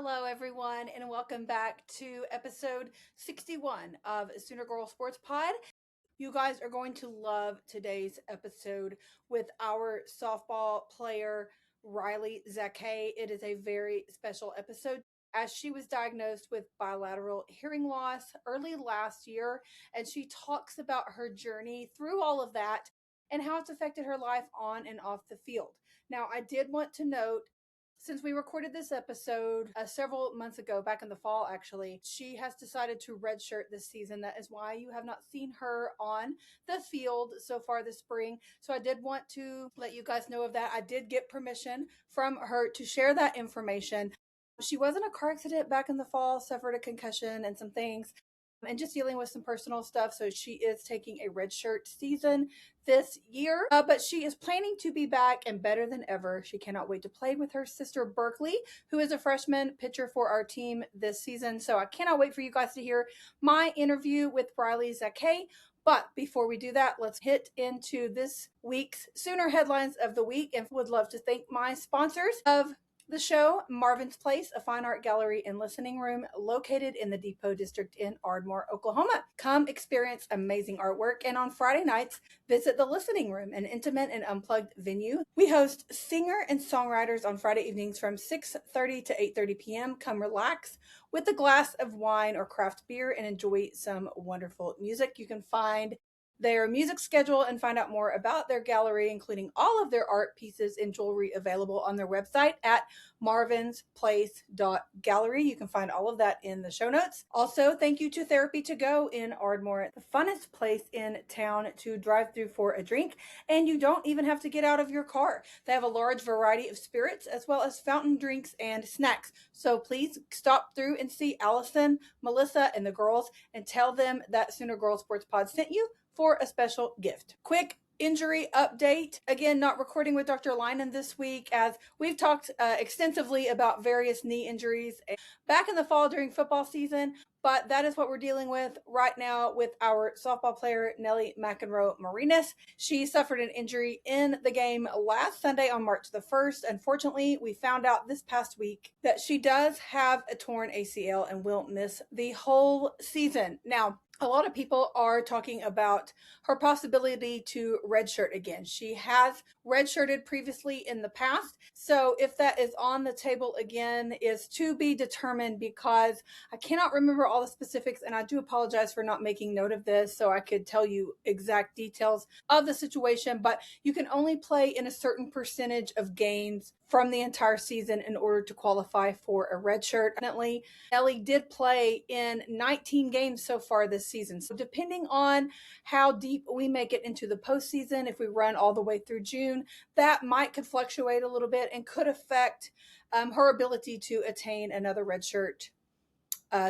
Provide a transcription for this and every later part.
Hello, everyone, and welcome back to episode 61 of Sooner Girl Sports Pod. You guys are going to love today's episode with our softball player, Riley Zache. It is a very special episode as she was diagnosed with bilateral hearing loss early last year, and she talks about her journey through all of that and how it's affected her life on and off the field. Now, I did want to note since we recorded this episode several months ago, back in the fall, actually, she has decided to redshirt this season. That is why you have not seen her on the field so far this spring. So I did want to let you guys know of that. I did get permission from her to share that information. She was in a car accident back in the fall, suffered a concussion and some things, and just dealing with some personal stuff. So she is taking a redshirt season this year, but she is planning to be back and better than ever. She cannot wait to play with her sister Berkeley, who is a freshman pitcher for our team this season. So I cannot wait for you guys to hear my interview with Riley Zache. But before we do that, let's hit into this week's Sooner headlines of the week, and would love to thank my sponsors of the show, Marvin's Place, a fine art gallery and listening room located in the Depot District in Ardmore, Oklahoma. Come experience amazing artwork, and on Friday nights, visit the Listening Room, an intimate and unplugged venue. We host singer and songwriters on Friday evenings from 6:30 to 8:30 p.m. Come relax with a glass of wine or craft beer and enjoy some wonderful music. You can find their music schedule and find out more about their gallery, including all of their art pieces and jewelry, available on their website at marvinsplace.gallery. You can find all of that in the show notes. Also, thank you to Therapy to Go in Ardmore, the funnest place in town to drive through for a drink, and you don't even have to get out of your car. They have a large variety of spirits as well as fountain drinks and snacks. So please stop through and see Allison, Melissa, and the girls and tell them that Sooner Girl Sports Pod sent you for a special gift. Quick injury update. Again, not recording with Dr. Lynan this week, as we've talked extensively about various knee injuries back in the fall during football season, but that is what we're dealing with right now with our softball player, Nellie McEnroe Marinas. She suffered an injury in the game last Sunday on March the 1st. Unfortunately, we found out this past week that she does have a torn ACL and will miss the whole season. Now, a lot of people are talking about her possibility to redshirt again. She has redshirted previously in the past. So if that is on the table again is to be determined, because I cannot remember all the specifics, and I do apologize for not making note of this so I could tell you exact details of the situation, but you can only play in a certain percentage of games from the entire season in order to qualify for a redshirt. Definitely, Ellie did play in 19 games so far this season. So depending on how deep we make it into the postseason, if we run all the way through June, that could fluctuate a little bit and could affect her ability to attain another redshirt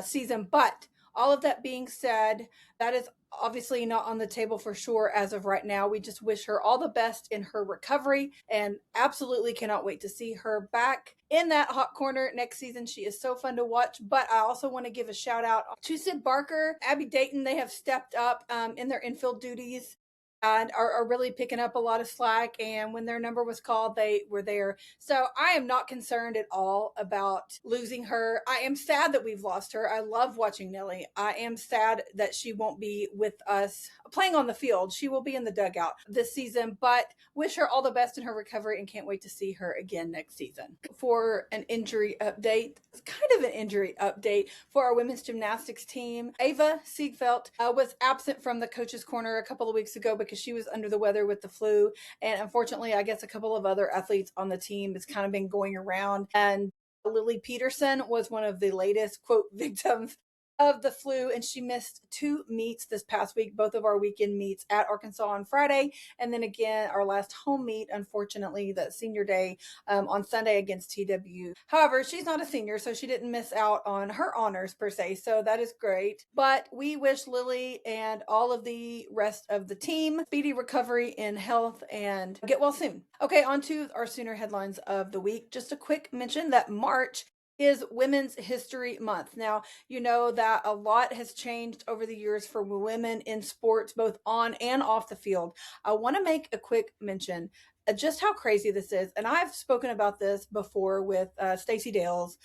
season. But all of that being said, that is obviously not on the table for sure as of right now. We just wish her all the best in her recovery and absolutely cannot wait to see her back in that hot corner next season. She is so fun to watch. But I also want to give a shout out to Sid Barker, Abby Dayton. They have stepped up in their infield duties and are really picking up a lot of slack. And when their number was called, they were there. So I am not concerned at all about losing her. I am sad that we've lost her. I love watching Nellie. I am sad that she won't be with us playing on the field. She will be in the dugout this season, but wish her all the best in her recovery and can't wait to see her again next season. For an injury update, it's kind of an injury update for our women's gymnastics team. Ava Siegfeld was absent from the coach's corner a couple of weeks ago because she was under the weather with the flu. And unfortunately, I guess a couple of other athletes on the team has kind of been going around. And Lily Peterson was one of the latest, quote, victims of the flu, and she missed 2 meets this past week, both of our weekend meets at Arkansas on Friday, and then again our last home meet, unfortunately, the senior day on Sunday against TW. However, she's not a senior, so she didn't miss out on her honors per se, so that is great. But we wish Lily and all of the rest of the team speedy recovery in health and get well soon. Okay, on to our Sooner headlines of the week. Just a quick mention that March is Women's History Month. Now, you know that a lot has changed over the years for women in sports, both on and off the field. I want to make a quick mention just how crazy this is. And I've spoken about this before with Stacey Dales,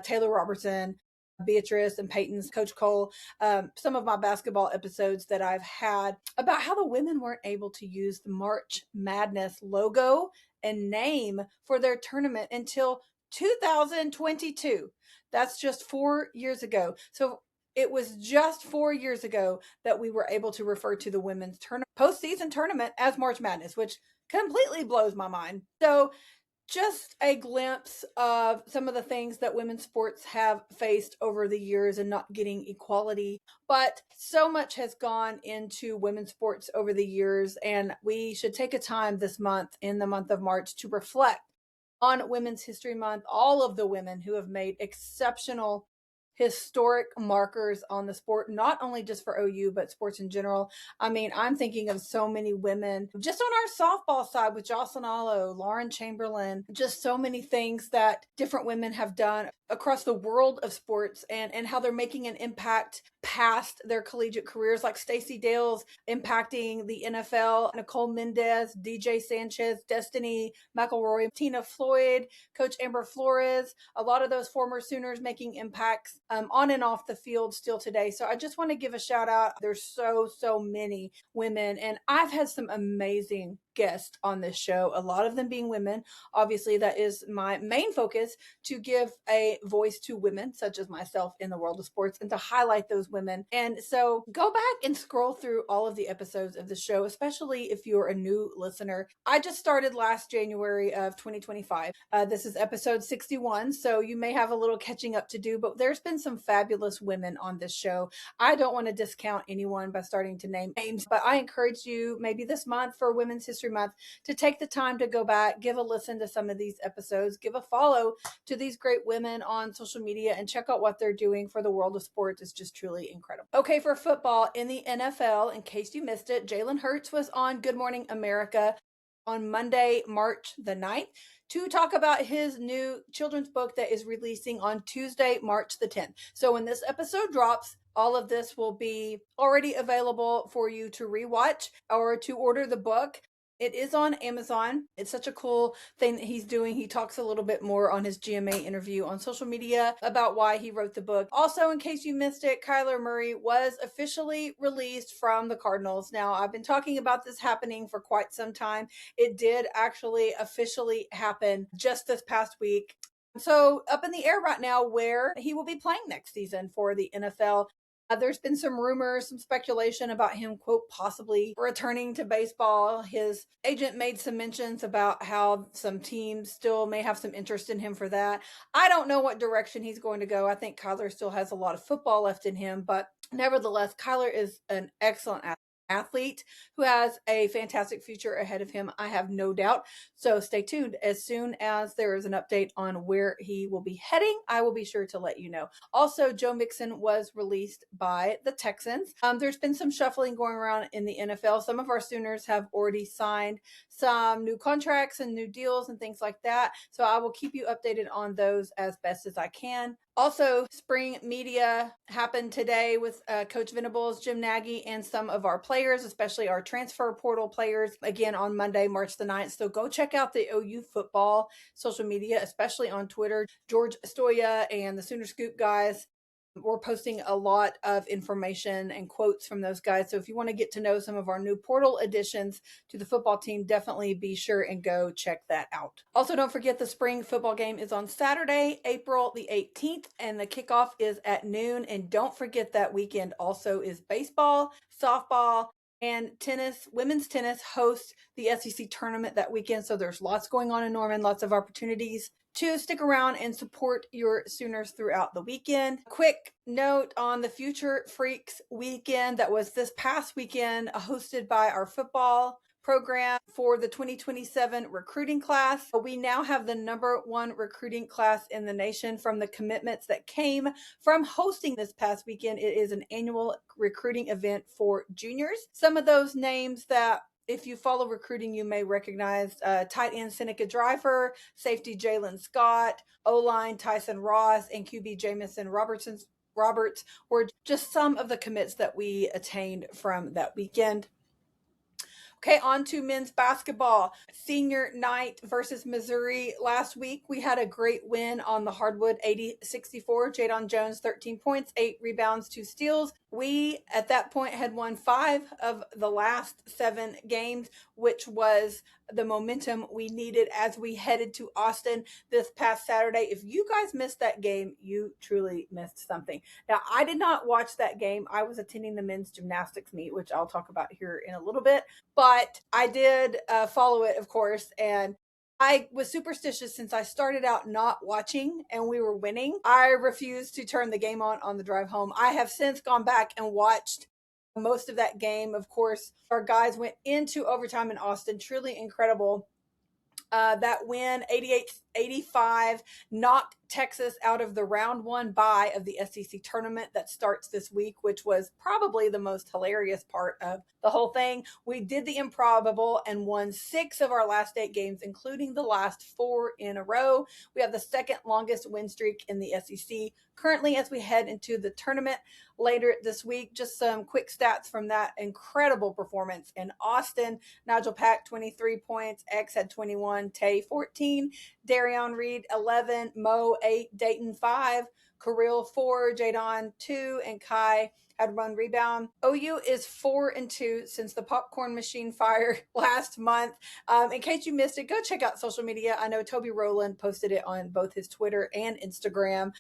Taylor Robertson, Beatrice and Peyton's Coach Cole, some of my basketball episodes that I've had about how the women weren't able to use the March Madness logo and name for their tournament until 2022. That's just 4 years ago. So it was just 4 years ago that we were able to refer to the women's postseason tournament as March Madness, which completely blows my mind. So just a glimpse of some of the things that women's sports have faced over the years and not getting equality. But so much has gone into women's sports over the years, and we should take a time this month, in the month of March, to reflect on Women's History Month, all of the women who have made exceptional historic markers on the sport, not only just for OU, but sports in general. I mean, I'm thinking of so many women just on our softball side with Jocelyn Allo, Lauren Chamberlain, just so many things that different women have done across the world of sports, and how they're making an impact past their collegiate careers, like Stacey Dales impacting the NFL, Nicole Mendez, DJ Sanchez, Destiny McElroy, Tina Floyd, Coach Amber Flores, a lot of those former Sooners making impacts on and off the field still today. So I just want to give a shout out. There's so many women, and I've had some amazing guests on this show, a lot of them being women. Obviously, that is my main focus, to give a voice to women such as myself in the world of sports and to highlight those women. And so go back and scroll through all of the episodes of the show, especially if you're a new listener. I just started last January of 2025. This is episode 61, so you may have a little catching up to do, but there's been some fabulous women on this show. I don't want to discount anyone by starting to name names, but I encourage you, maybe this month for Women's History Month, to take the time to go back, give a listen to some of these episodes, give a follow to these great women on social media, and check out what they're doing for the world of sports. It's just truly incredible. Okay, for football in the NFL, in case you missed it, Jalen Hurts was on Good Morning America on Monday, March the 9th, to talk about his new children's book that is releasing on Tuesday, March the 10th. So when this episode drops, all of this will be already available for you to rewatch or to order the book. It is on Amazon. It's such a cool thing that he's doing. He talks a little bit more on his GMA interview on social media about why he wrote the book. Also, in case you missed it, Kyler Murray was officially released from the Cardinals. Now, I've been talking about this happening for quite some time. It did actually officially happen just this past week. So, up in the air right now where he will be playing next season for the NFL. There's been some rumors, some speculation about him, quote, possibly returning to baseball. His agent made some mentions about how some teams still may have some interest in him for that. I don't know what direction he's going to go. I think Kyler still has a lot of football left in him, but nevertheless, Kyler is an excellent athlete who has a fantastic future ahead of him. I have no doubt. So stay tuned. As soon as there is an update on where he will be heading, I will be sure to let you know. Also, Joe Mixon was released by the Texans. There's been some shuffling going around in the NFL. Some of our Sooners have already signed some new contracts and new deals and things like that. So I will keep you updated on those as best as I can. Also, spring media happened today with Coach Venables, Jim Nagy, and some of our players, especially our transfer portal players, again on Monday, March the 9th. So go check out the OU football social media, especially on Twitter. George Stoya and the Sooner Scoop guys, we're posting a lot of information and quotes from those guys. So if you want to get to know some of our new portal additions to the football team, definitely be sure and go check that out. Also, don't forget the spring football game is on Saturday, April the 18th, and the kickoff is at noon. And don't forget that weekend also is baseball, softball, and tennis. Women's tennis hosts the SEC tournament that weekend. So there's lots going on in Norman, lots of opportunities to stick around and support your Sooners throughout the weekend. Quick note on the Future Freaks weekend that was this past weekend, hosted by our football program for the 2027 recruiting class. We now have the #1 recruiting class in the nation from the commitments that came from hosting this past weekend. It is an annual recruiting event for juniors. Some of those names that, if you follow recruiting, you may recognize tight end Seneca Driver, safety Jalen Scott, O-line Tyson Ross, and QB Jamison Roberts were just some of the commits that we attained from that weekend. Okay, on to men's basketball. Senior night versus Missouri last week. We had a great win on the hardwood, 80-64. Jadon Jones, 13 points, 8 rebounds, 2 steals. We, at that point, had won 5 of the last 7 games, which was the momentum we needed as we headed to Austin this past Saturday. If you guys missed that game, you truly missed something. Now, I did not watch that game. I was attending the men's gymnastics meet, which I'll talk about here in a little bit, but I did follow it, of course, and I was superstitious since I started out not watching and we were winning. I refused to turn the game on the drive home. I have since gone back and watched most of that game. Of course, our guys went into overtime in Austin. Truly incredible. That win, 88-85, knocked Texas out of the round 1 bye of the SEC tournament that starts this week, which was probably the most hilarious part of the whole thing. We did the improbable and won 6 of our last 8 games, including the last 4 in a row. We have the second longest win streak in the SEC currently as we head into the tournament later this week. Just some quick stats from that incredible performance in Austin. Nigel Pack, 23 points. X had 21. Tay, 14. Darion Reed, 11. Mo, 8. Dayton, 5. Kirill, 4. Jadon, 2. And Kai had 1 rebound. OU is 4-2 since the popcorn machine fire last month. In case you missed it, go check out social media. I know Toby Rowland posted it on both his Twitter and Instagram.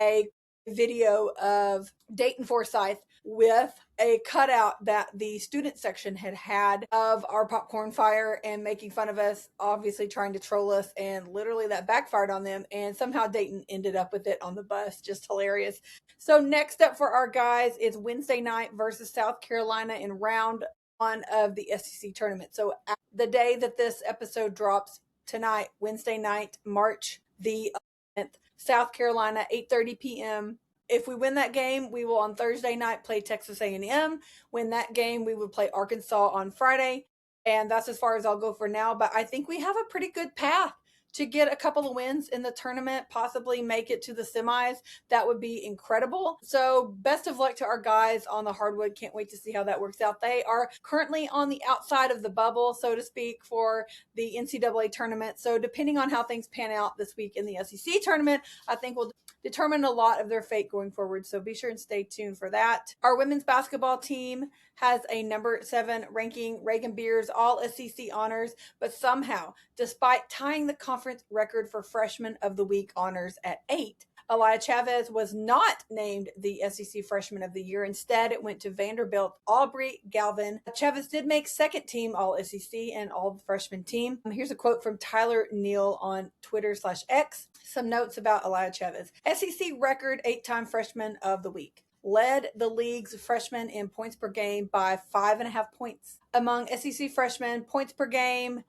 A video of Dayton Forsyth with a cutout that the student section had of our popcorn fire and making fun of us, obviously trying to troll us, and literally that backfired on them, and somehow Dayton ended up with it on the bus. Just hilarious. So next up for our guys is Wednesday night versus South Carolina in round 1 of the SEC tournament. So the day that this episode drops tonight, Wednesday night, March the 11th, South Carolina, 8:30 p.m. If we win that game, we will on Thursday night play Texas A&M. Win that game, we would play Arkansas on Friday. And that's as far as I'll go for now. But I think we have a pretty good path to get a couple of wins in the tournament, possibly make it to the semis. That would be incredible. So best of luck to our guys on the hardwood. Can't wait to see how that works out. They are currently on the outside of the bubble, so to speak, for the NCAA tournament. So depending on how things pan out this week in the SEC tournament, I think we'll determine a lot of their fate going forward. So be sure and stay tuned for that. Our women's basketball team has a number 7 ranking. Reagan Beers, all SEC honors, but somehow, despite tying the conference record for freshman of the week honors at 8, Elia Chavez was not named the SEC Freshman of the Year. Instead, it went to Vanderbilt Aubrey Galvin. Chavez did make second team All SEC and All the Freshman team. Here's a quote from Tyler Neal on Twitter/X. Some notes about Elia Chavez. SEC record 8-time Freshman of the Week. Led the league's freshmen in points per game by 5.5 points. Among SEC freshmen, points per game,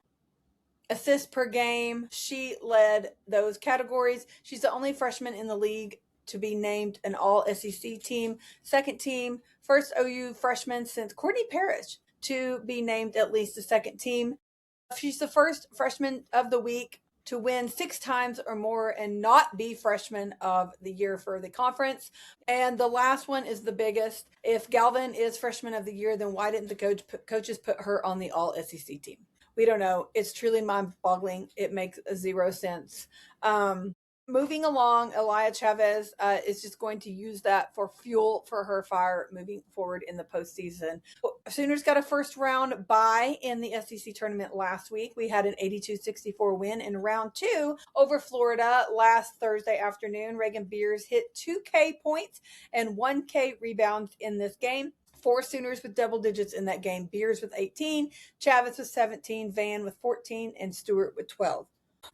assists per game, she led those categories. She's the only freshman in the league to be named an all SEC team. Second team, first OU freshman since Courtney Parrish to be named at least the second team. She's the first freshman of the week to win 6 times or more and not be freshman of the year for the conference. And the last one is the biggest. If Galvin is freshman of the year, then why didn't the coaches put her on the all SEC team? We don't know. It's truly mind-boggling. It makes 0 sense. Moving along, Elia Chavez is just going to use that for fuel for her fire moving forward in the postseason. Sooners got a first round bye in the SEC tournament last week. We had an 82-64 win in round 2 over Florida last Thursday afternoon. Reagan Beers hit 2K points and 1K rebounds in this game. 4 Sooners with double digits in that game. Beers with 18, Chavez with 17, Van with 14, and Stewart with 12.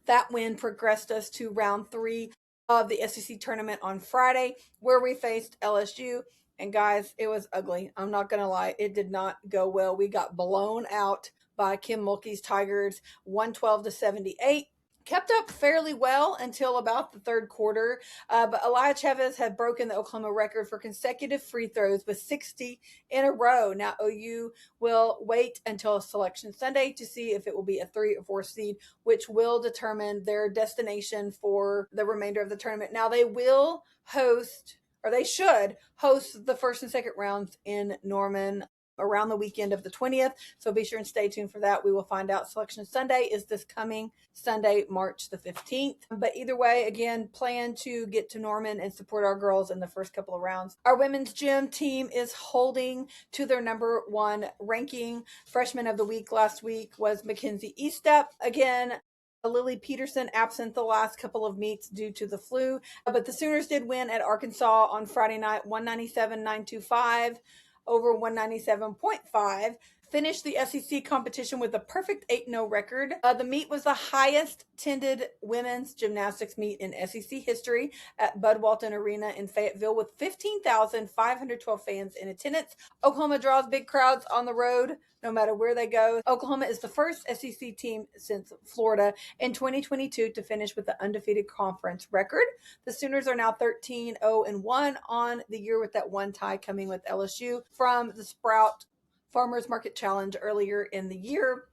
That win progressed us to round 3 of the SEC tournament on Friday, where we faced LSU. And guys, it was ugly. I'm not going to lie. It did not go well. We got blown out by Kim Mulkey's Tigers, 112-78. Kept up fairly well until about the third quarter, but Elia Chavez had broken the Oklahoma record for consecutive free throws with 60 in a row. Now, OU will wait until Selection Sunday to see if it will be a 3 or 4 seed, which will determine their destination for the remainder of the tournament. Now, they will host, or they should host, the first and second rounds in Norman around the weekend of the 20th. So be sure and stay tuned for that. We will find out. Selection Sunday is this coming Sunday, March the 15th. But either way, again, plan to get to Norman and support our girls in the first couple of rounds. Our women's gym team is holding to their number one ranking. Freshman of the week last week was Mackenzie Estep. Again, Lily Peterson absent the last couple of meets due to the flu, but the Sooners did win at Arkansas on Friday night, 197.925 over 197.5. Finished the SEC competition with a perfect 8-0 record. The meet was the highest attended women's gymnastics meet in SEC history at Bud Walton Arena in Fayetteville with 15,512 fans in attendance. Oklahoma draws big crowds on the road no matter where they go. Oklahoma is the first SEC team since Florida in 2022 to finish with the undefeated conference record. The Sooners are now 13-0-1 on the year, with that one tie coming with LSU from the Sprout Farmers Market Challenge earlier in the year.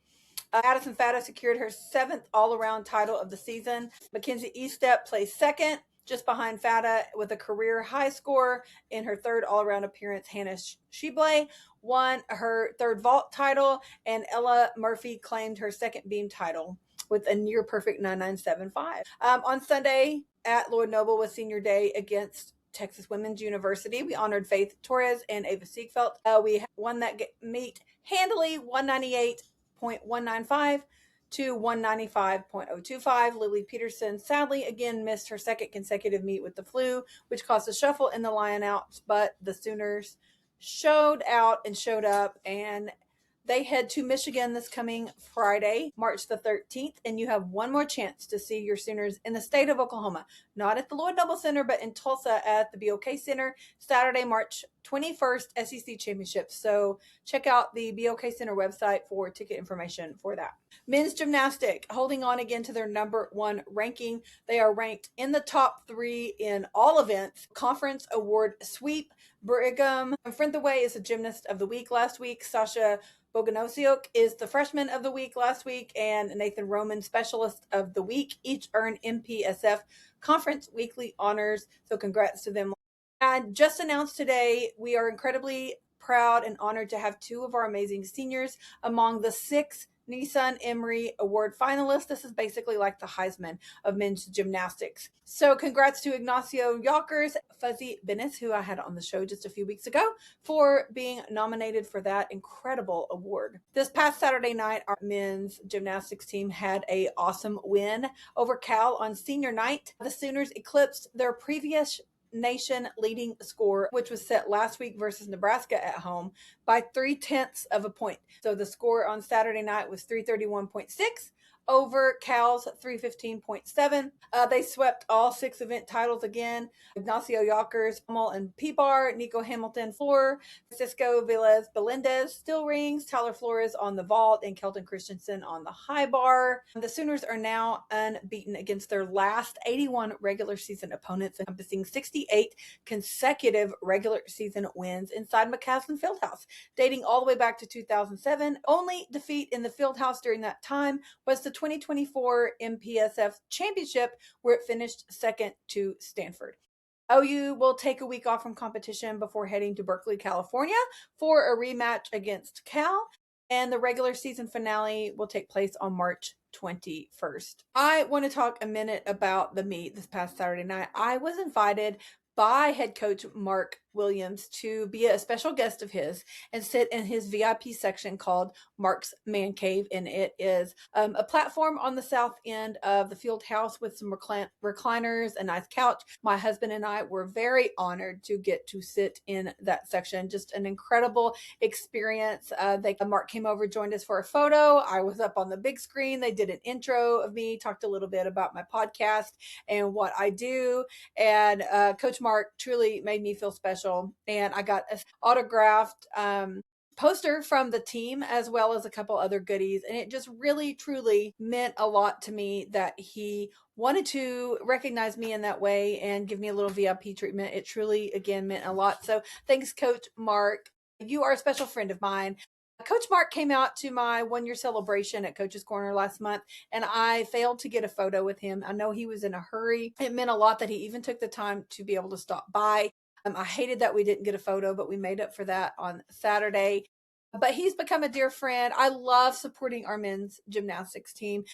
Addison Fata secured her 7th all-around title of the season. Mackenzie Estep placed second, just behind Fata with a career high score in her 3rd all-around appearance. Hannah Shibley won her 3rd vault title, and Ella Murphy claimed her 2nd beam title with a near perfect 9975. On Sunday at Lloyd Noble was senior day against Texas Women's University. We honored Faith Torres and Ava Siegfeld. We won that meet handily, 198.195 to 195.025. Lily Peterson sadly again missed her 2nd consecutive meet with the flu, which caused a shuffle in the lineouts, but the Sooners showed out and showed up, and they head to Michigan this coming Friday, March the 13th, and you have one more chance to see your Sooners in the state of Oklahoma, not at the Lloyd Noble Center, but in Tulsa at the BOK Center, Saturday, March 21st, SEC Championship. So check out the BOK Center website for ticket information for that. Men's gymnastic holding on again to their number one ranking. They are ranked in the top 3 in all events. Conference award sweep. Brigham Frithaway is the gymnast of the week last week. Sasha Boganosiuk is the freshman of the week last week, and Nathan Roman specialist of the week. Each earn MPSF conference weekly honors. So congrats to them. And just announced today, we are incredibly proud and honored to have 2 of our amazing seniors among the 6 Nissan Emery Award finalists. This is basically like the Heisman of men's gymnastics. So congrats to Ignacio Yockers, Fuzzy Bennis, who I had on the show just a few weeks ago, for being nominated for that incredible award. This past Saturday night, our men's gymnastics team had an awesome win over Cal on senior night. The Sooners eclipsed their previous nation leading score, which was set last week versus Nebraska at home, by 0.3 of a point. So the score on Saturday night was 331.6 over Cal's 315.7. They swept all 6 event titles again. Ignacio Yockers, Hummel and P-bar, Nico Hamilton floor, Francisco Velez Belendez steel rings, Tyler Flores on the vault, and Kelton Christensen on the high bar. The Sooners are now unbeaten against their last 81 regular season opponents, encompassing 68 consecutive regular season wins inside McCaslin Fieldhouse, dating all the way back to 2007. Only defeat in the Fieldhouse during that time was the 2024 MPSF Championship, where it finished 2nd to Stanford. OU will take a week off from competition before heading to Berkeley, California for a rematch against Cal, and the regular season finale will take place on March 21st. I want to talk a minute about the meet this past Saturday night. I was invited by head coach Mark Williams to be a special guest of his and sit in his VIP section called Mark's Man Cave. And it is a platform on the south end of the field house with some recliners, a nice couch. My husband and I were very honored to get to sit in that section. Just an incredible experience. Mark came over, joined us for a photo. I was up on the big screen. They did an intro of me, talked a little bit about my podcast and what I do. And Coach Mark truly made me feel special. And I got an autographed poster from the team, as well as a couple other goodies. And it just really, truly meant a lot to me that he wanted to recognize me in that way and give me a little VIP treatment. It truly, again, meant a lot. So thanks, Coach Mark. You are a special friend of mine. Coach Mark came out to my 1-year celebration at Coach's Corner last month, and I failed to get a photo with him. I know he was in a hurry. It meant a lot that he even took the time to be able to stop by. I hated that we didn't get a photo, but we made up for that on Saturday. but he's become a dear friend. I love supporting our men's gymnastics team.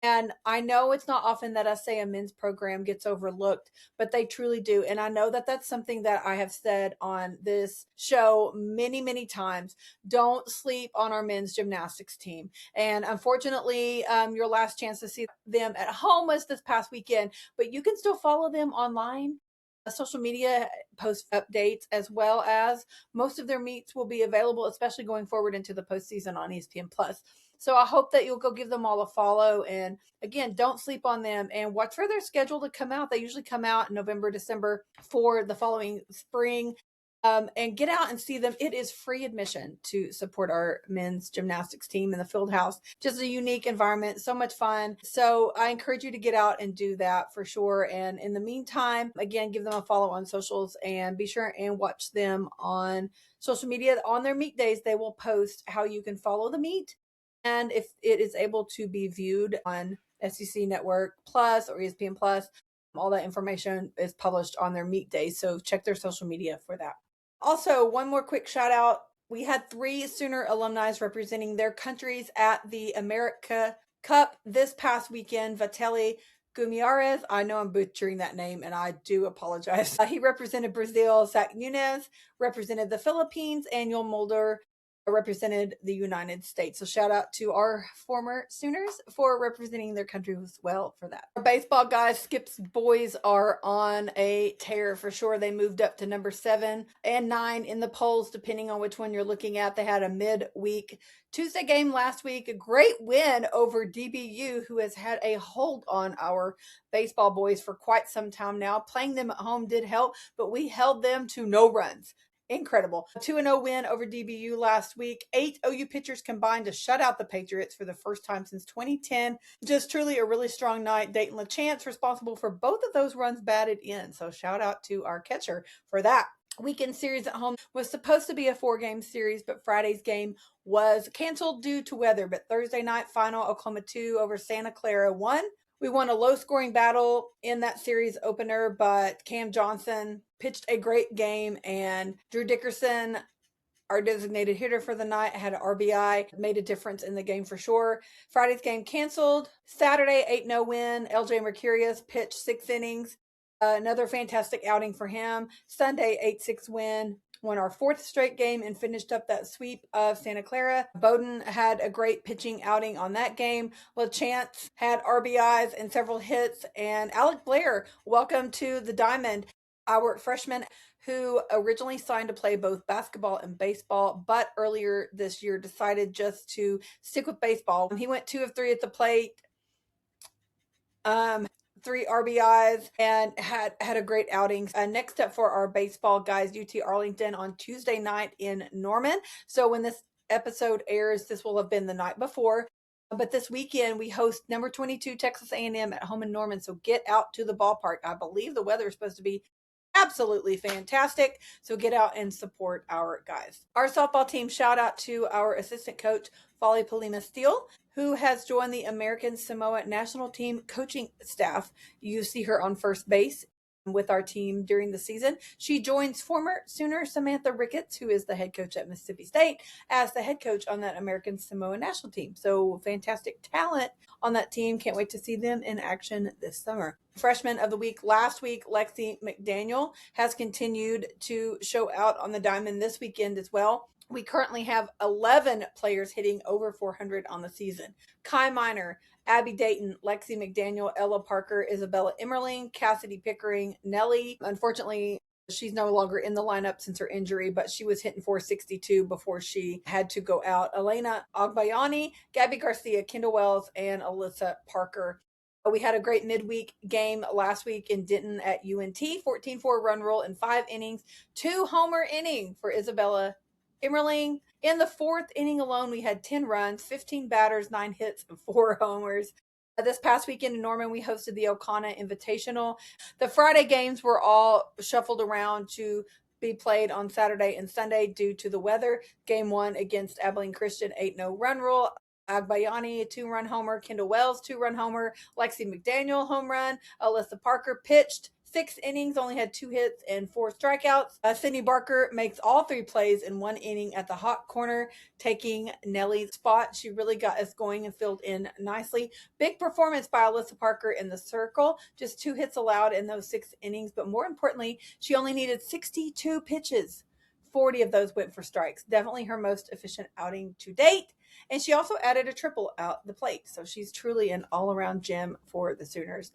And I know it's not often that I say a men's program gets overlooked, but they truly do. And I know that that's something that I have said on this show many, many times. Don't sleep on our men's gymnastics team. And unfortunately, your last chance to see them at home was this past weekend, but you can still follow them online. Social media post updates, as well as most of their meets will be available, especially going forward into the postseason on ESPN Plus. So I hope that you'll go give them all a follow. And again, don't sleep on them and watch for their schedule to come out. They usually come out in November, December for the following spring. And get out and see them. It is free admission to support our men's gymnastics team in the field house. Just a unique environment, so much fun. So I encourage you to get out and do that for sure. And in the meantime, again, give them a follow on socials and be sure and watch them on social media. On their meet days, they will post how you can follow the meet and if it is able to be viewed on SEC Network Plus or ESPN Plus. All that information is published on their meet days. So check their social media for that. Also, one more quick shout out. We had 3 Sooner alumni representing their countries at the America Cup this past weekend. Vatelli Gumiarez, I know I'm butchering that name and I do apologize. He represented Brazil. Zach Nunes represented the Philippines. And Yul Mulder represented the United States. So shout out to our former Sooners for representing their country as well for that. Our baseball guys, Skip's boys are on a tear for sure. They moved up to number 7 and 9 in the polls, depending on which one you're looking at. They had a midweek Tuesday game last week, a great win over DBU, who has had a hold on our baseball boys for quite some time now. Playing them at home did help, but we held them to no runs. Incredible. 2-0 win over DBU last week. 8 OU pitchers combined to shut out the Patriots for the first time since 2010. Just truly a really strong night. Dayton LaChance responsible for both of those runs batted in. So shout out to our catcher for that. Weekend series at home was supposed to be a 4-game series, but Friday's game was canceled due to weather. But Thursday night final, Oklahoma 2 over Santa Clara 1. We won a low-scoring battle in that series opener, but Cam Johnson pitched a great game, and Drew Dickerson, our designated hitter for the night, had an RBI, made a difference in the game for sure. Friday's game canceled. Saturday, 8-0 win. LJ Mercurius pitched 6 innings. Another fantastic outing for him. Sunday, 8-6 win. Won our 4th straight game and finished up that sweep of Santa Clara. Bowden had a great pitching outing on that game. LaChance had RBIs and several hits. And Alec Blair, welcome to the Diamond. Our freshman who originally signed to play both basketball and baseball, but earlier this year decided just to stick with baseball. He went 2 of 3 at the plate. 3 RBIs and had a great outing. Next up for our baseball guys, UT Arlington on Tuesday night in Norman. So when this episode airs, this will have been the night before. But this weekend we host number 22 Texas A&M at home in Norman. So get out to the ballpark. I believe the weather is supposed to be absolutely fantastic. So get out and support our guys. Our softball team, shout out to our assistant coach, Folly Palima Steele, who has joined the American Samoa national team coaching staff. You see her on first base with our team during the season. She joins former Sooner Samantha Ricketts, who is the head coach at Mississippi State, as the head coach on that American Samoa national team. So fantastic talent on that team. Can't wait to see them in action this summer. Freshman of the week last week, Lexi McDaniel, has continued to show out on the diamond this weekend as well. We currently have 11 players hitting over 400 on the season. Kai Miner, Abby Dayton, Lexi McDaniel, Ella Parker, Isabella Emmerling, Cassidy Pickering, Nellie. Unfortunately, she's no longer in the lineup since her injury, but she was hitting 462 before she had to go out. Elena Agbayani, Gabby Garcia, Kendall Wells, and Alyssa Parker. We had a great midweek game last week in Denton at UNT. 14-4 run rule in 5 innings. 2-homer inning for Isabella Emmerling. In the 4th inning alone, we had 10 runs, 15 batters, 9 hits, and 4 homers. This past weekend in Norman, we hosted the Okana Invitational. The Friday games were all shuffled around to be played on Saturday and Sunday due to the weather. Game 1 against Abilene Christian, 8-0 run rule. Agbayani, a 2-run homer. Kendall Wells, 2-run homer. Lexi McDaniel, home run. Alyssa Parker pitched 6 innings, only had 2 hits and 4 strikeouts. Sydney Barker makes all 3 plays in 1 inning at the hot corner, taking Nellie's spot. She really got us going and filled in nicely. Big performance by Alyssa Parker in the circle. Just 2 hits allowed in those 6 innings, but more importantly, she only needed 62 pitches. 40 of those went for strikes. Definitely her most efficient outing to date. And she also added a triple out the plate. So she's truly an all-around gem for the Sooners.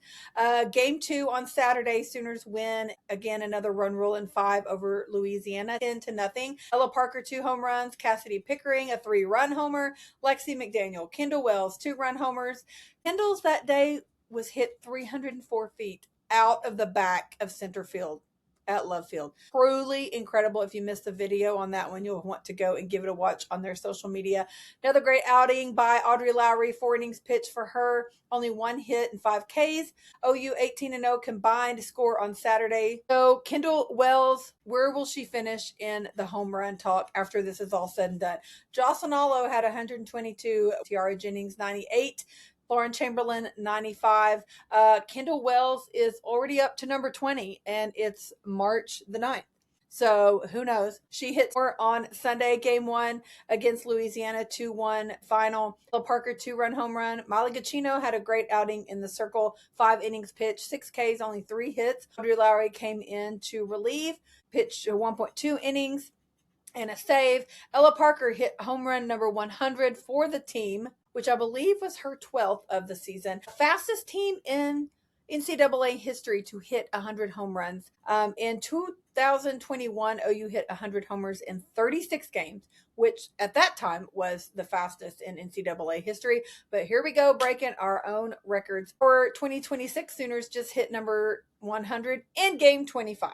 Game 2 on Saturday, Sooners win. Again, another run rule in 5 over Louisiana, 10-0. Ella Parker, 2 home runs. Cassidy Pickering, a 3-run homer. Lexi McDaniel, Kendall Wells, 2-run homers. Kendall's that day was hit 304 feet out of the back of center field at Love Field. Truly incredible. If you missed the video on that one, you'll want to go and give it a watch on their social media. Another great outing by Audrey Lowry, 4 innings pitched for her, only 1 hit and 5 Ks. OU 18-0 combined score on Saturday. So Kendall Wells, where will she finish in the home run talk after this is all said and done? Jocelyn Allo had 122, Tiara Jennings 98. Lauren Chamberlain, 95. Kendall Wells is already up to number 20, and it's March the 9th. So who knows? She hit more on Sunday, game 1 against Louisiana, 2-1 final. Ella Parker, 2-run home run. Molly Gacchino had a great outing in the circle, 5 innings pitched, 6 Ks, only 3 hits. Audrey Lowry came in to relieve, pitched 1.2 innings and a save. Ella Parker hit home run number 100 for the team, which I believe was her 12th of the season. Fastest team in NCAA history to hit 100 home runs. In 2021, OU hit 100 homers in 36 games, which at that time was the fastest in NCAA history. But here we go, breaking our own records. For 2026, Sooners just hit number 100 in game 25.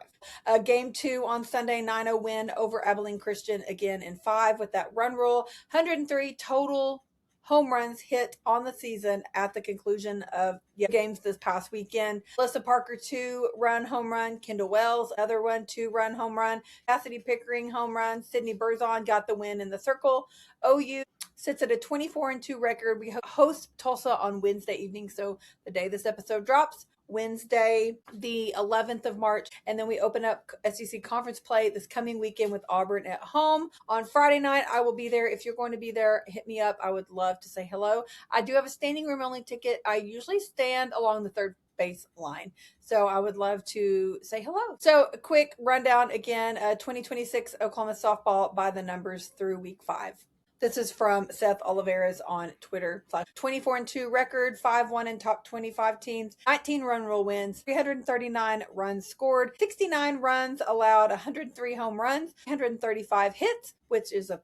Game 2 on Sunday, 9-0 win over Abilene Christian, again in 5 with that run rule. 103 total home runs hit on the season at the conclusion of games this past weekend. Alyssa Parker, 2-run home run. Kendall Wells, other one, 2-run home run. Cassidy Pickering, home run. Sydney Berzon got the win in the circle. OU sits at a 24-2 record. We host Tulsa on Wednesday evening, so the day this episode drops, Wednesday, the 11th of March, and then we open up SEC conference play this coming weekend with Auburn at home. On Friday night, I will be there. If you're going to be there, hit me up. I would love to say hello. I do have a standing room only ticket. I usually stand along the third base line, so I would love to say hello. So a quick rundown again, 2026 Oklahoma softball by the numbers through week 5. This is from Seth Oliveras on Twitter. 24-2 record, 5-1 in top 25 teams, 19 run rule wins, 339 runs scored, 69 runs allowed, 103 home runs, 135 hits, which is a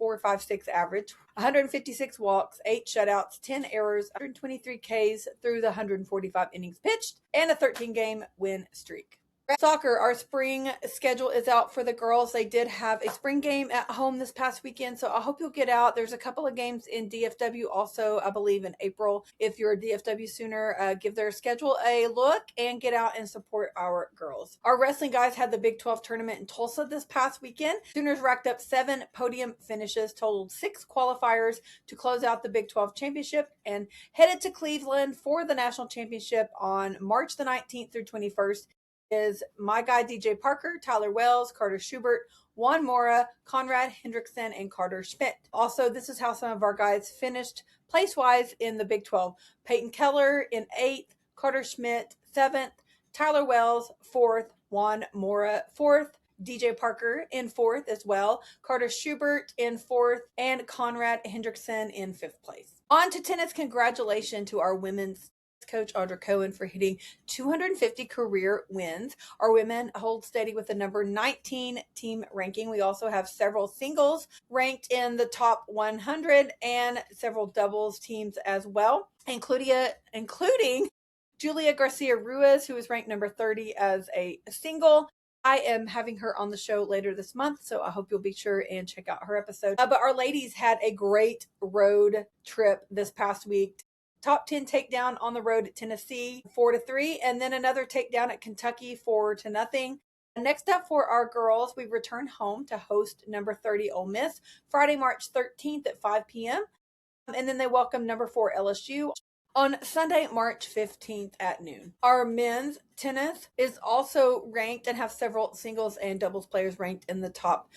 .456 average, 156 walks, 8 shutouts, 10 errors, 123 Ks through the 145 innings pitched, and a 13-game win streak. Soccer, our spring schedule is out for the girls. They did have a spring game at home this past weekend, so I hope you'll get out. There's a couple of games in DFW also, I believe, in April. If you're a DFW Sooner, give their schedule a look and get out and support our girls. Our wrestling guys had the Big 12 tournament in Tulsa this past weekend. Sooners racked up 7 podium finishes, totaled 6 qualifiers to close out the Big 12 championship, and headed to Cleveland for the national championship on March the 19th through 21st. Is my guy DJ Parker, Tyler Wells, Carter Schubert, Juan Mora, Conrad Hendrickson, and Carter Schmidt. Also, this is how some of our guys finished place-wise in the Big 12. Peyton Keller in 8th, Carter Schmidt 7th, Tyler Wells 4th, Juan Mora 4th, DJ Parker in 4th as well, Carter Schubert in 4th, and Conrad Hendrickson in 5th place. On to tennis. Congratulations to our women's coach Audra Cohen for hitting 250 career wins. Our women hold steady with the number 19 team ranking. We also have several singles ranked in the top 100 and several doubles teams as well, including Julia Garcia Ruiz, who is ranked number 30 as a single. I am having her on the show later this month, so I hope you'll be sure and check out her episode. But our ladies had a great road trip this past week. Top 10 takedown on the road at Tennessee, 4-3, and then another takedown at Kentucky, 4-0. Next up for our girls, we return home to host number 30 Ole Miss Friday, March 13th at 5 p.m. And then they welcome number 4 LSU on Sunday, March 15th at noon. Our men's tennis is also ranked and have several singles and doubles players ranked in the top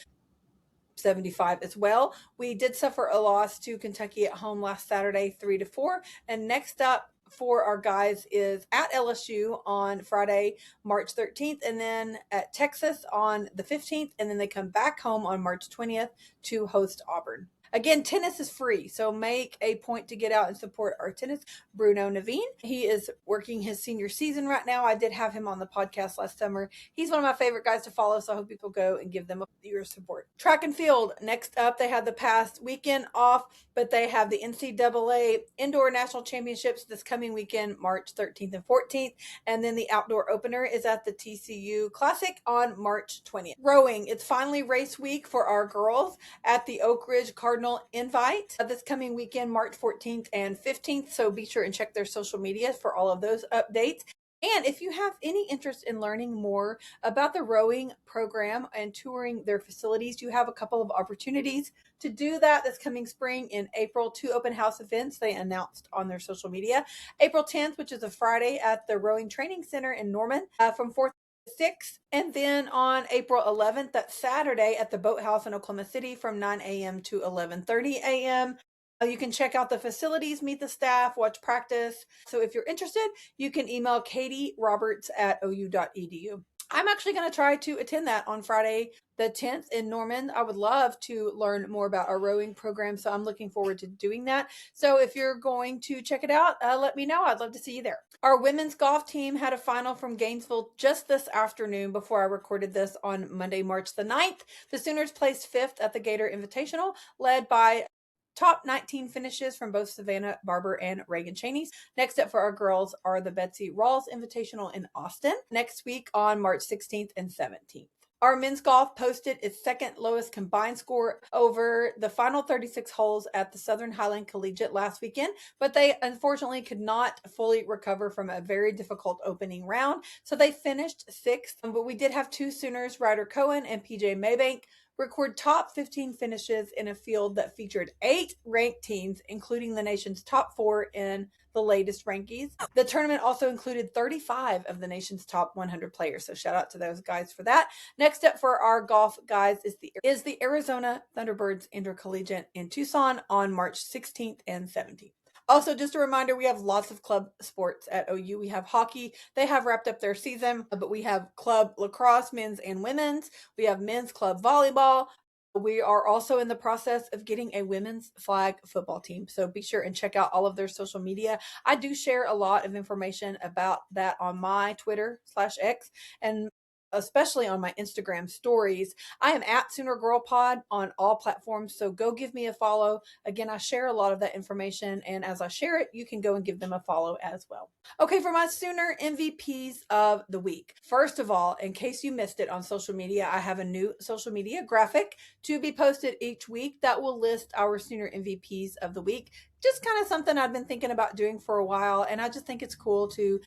75 as well. We did suffer a loss to Kentucky at home last Saturday, 3-4. And next up for our guys is at LSU on Friday, March 13th, and then at Texas on the 15th, and then they come back home on March 20th to host Auburn. Again, tennis is free, so make a point to get out and support our tennis. Bruno Naveen, he is working his senior season right now. I did have him on the podcast last summer. He's one of my favorite guys to follow, so I hope people go and give them your support. Track and field, next up, they had the past weekend off, but they have the NCAA Indoor National Championships this coming weekend, March 13th and 14th, and then the outdoor opener is at the TCU Classic on March 20th. Rowing, it's finally race week for our girls at the Oak Ridge Cardinal Invite this coming weekend, March 14th and 15th. So be sure and check their social media for all of those updates. And if you have any interest in learning more about the rowing program and touring their facilities, you have a couple of opportunities to do that this coming spring. In April, 2 open house events they announced on their social media. April 10th, which is a Friday at the Rowing Training Center in Norman from 4 6, and then on April 11th, that's Saturday, at the Boathouse in Oklahoma City from 9 a.m. to 11:30 a.m. You can check out the facilities, meet the staff, watch practice. So if you're interested, you can email katieroberts@ou.edu. I'm actually going to try to attend that on Friday the 10th in Norman. I would love to learn more about our rowing program, so I'm looking forward to doing that. So if you're going to check it out, let me know. I'd love to see you there. Our women's golf team had a final from Gainesville just this afternoon before I recorded this on Monday, March the 9th. The Sooners placed 5th at the Gator Invitational, led by top 19 finishes from both Savannah Barber and Reagan Cheney's. Next up for our girls are the Betsy Rawls Invitational in Austin next week on March 16th and 17th. Our men's golf posted its second lowest combined score over the final 36 holes at the Southern Highland Collegiate last weekend, but they unfortunately could not fully recover from a very difficult opening round, so they finished 6th. But we did have 2 Sooners, Ryder Cohen and PJ Maybank, record top 15 finishes in a field that featured 8 ranked teams, including the nation's top 4 in the latest rankings. The tournament also included 35 of the nation's top 100 players, so shout out to those guys for that. Next up for our golf guys is the Arizona Thunderbirds Intercollegiate in Tucson on March 16th and 17th. Also, just a reminder, we have lots of club sports at OU. We have hockey. They have wrapped up their season, but we have club lacrosse, men's and women's. We have men's club volleyball. We are also in the process of getting a women's flag football team. So be sure and check out all of their social media. I do share a lot of information about that on my Twitter/X and especially on my Instagram stories. I am at Sooner Girl Pod on all platforms, so go give me a follow. Again, I share a lot of that information, and as I share it, you can go and give them a follow as well. Okay, for my Sooner MVPs of the week. First of all, in case you missed it on social media, I have a new social media graphic to be posted each week that will list our Sooner MVPs of the week. Just kind of something I've been thinking about doing for a while, and I just think it's cool to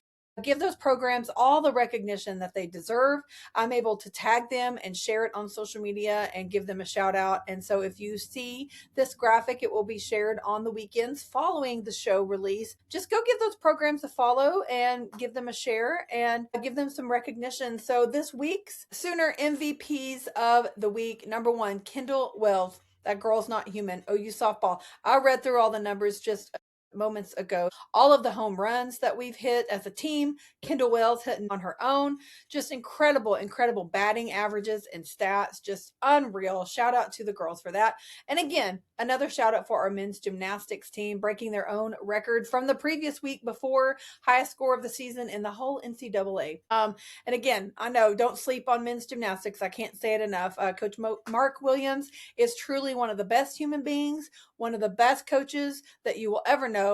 give those programs all the recognition that they deserve. I'm able to tag them and share it on social media and give them a shout out. And so if you see this graphic, it will be shared on the weekends following the show release. Just go give those programs a follow and give them a share and give them some recognition. So this week's Sooner MVPs of the week, number 1, Kendall Wells. That girl's not human. OU softball. I read through all the numbers just moments ago. All of the home runs that we've hit as a team, Kendall Wells hitting on her own, just incredible batting averages and stats, just unreal. Shout out to the girls for that. And again, another shout out for our men's gymnastics team, breaking their own record from the previous week before, highest score of the season in the whole NCAA. And again, I know, don't sleep on men's gymnastics. I can't say it enough. Coach Mark Williams is truly one of the best human beings, one of the best coaches that you will ever know.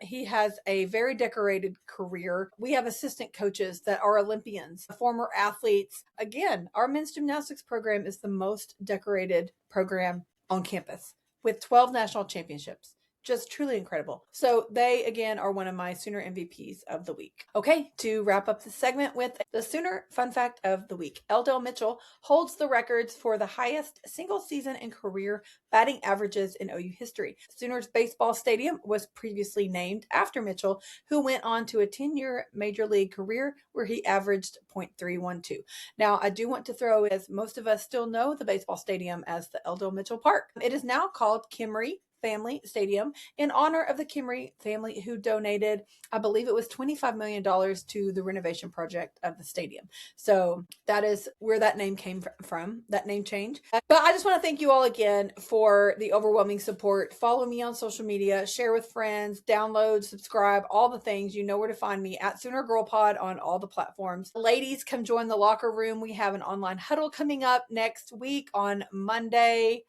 He has a very decorated career. We have assistant coaches that are Olympians, former athletes. Again, our men's gymnastics program is the most decorated program on campus with 12 national championships. just truly incredible. So they, again, are one of my Sooner MVPs of the week. Okay, to wrap up the segment with the Sooner Fun Fact of the Week. Eldell Mitchell holds the records for the highest single season and career batting averages in OU history. Sooners baseball stadium was previously named after Mitchell, who went on to a 10-year major league career where he averaged .312. Now, I do want to throw, as most of us still know the baseball stadium as the Eldell Mitchell Park. It is now called Kimry Family Stadium in honor of the Kimry family who donated, I believe it was $25 million to the renovation project of the stadium. So that is where that name came from, that name change. But I just want to thank you all again for the overwhelming support. Follow me on social media, share with friends, download, subscribe, all the things. You know where to find me at Sooner Girl Pod on all the platforms. Ladies, come join the locker room. We have an online huddle coming up next week on Monday,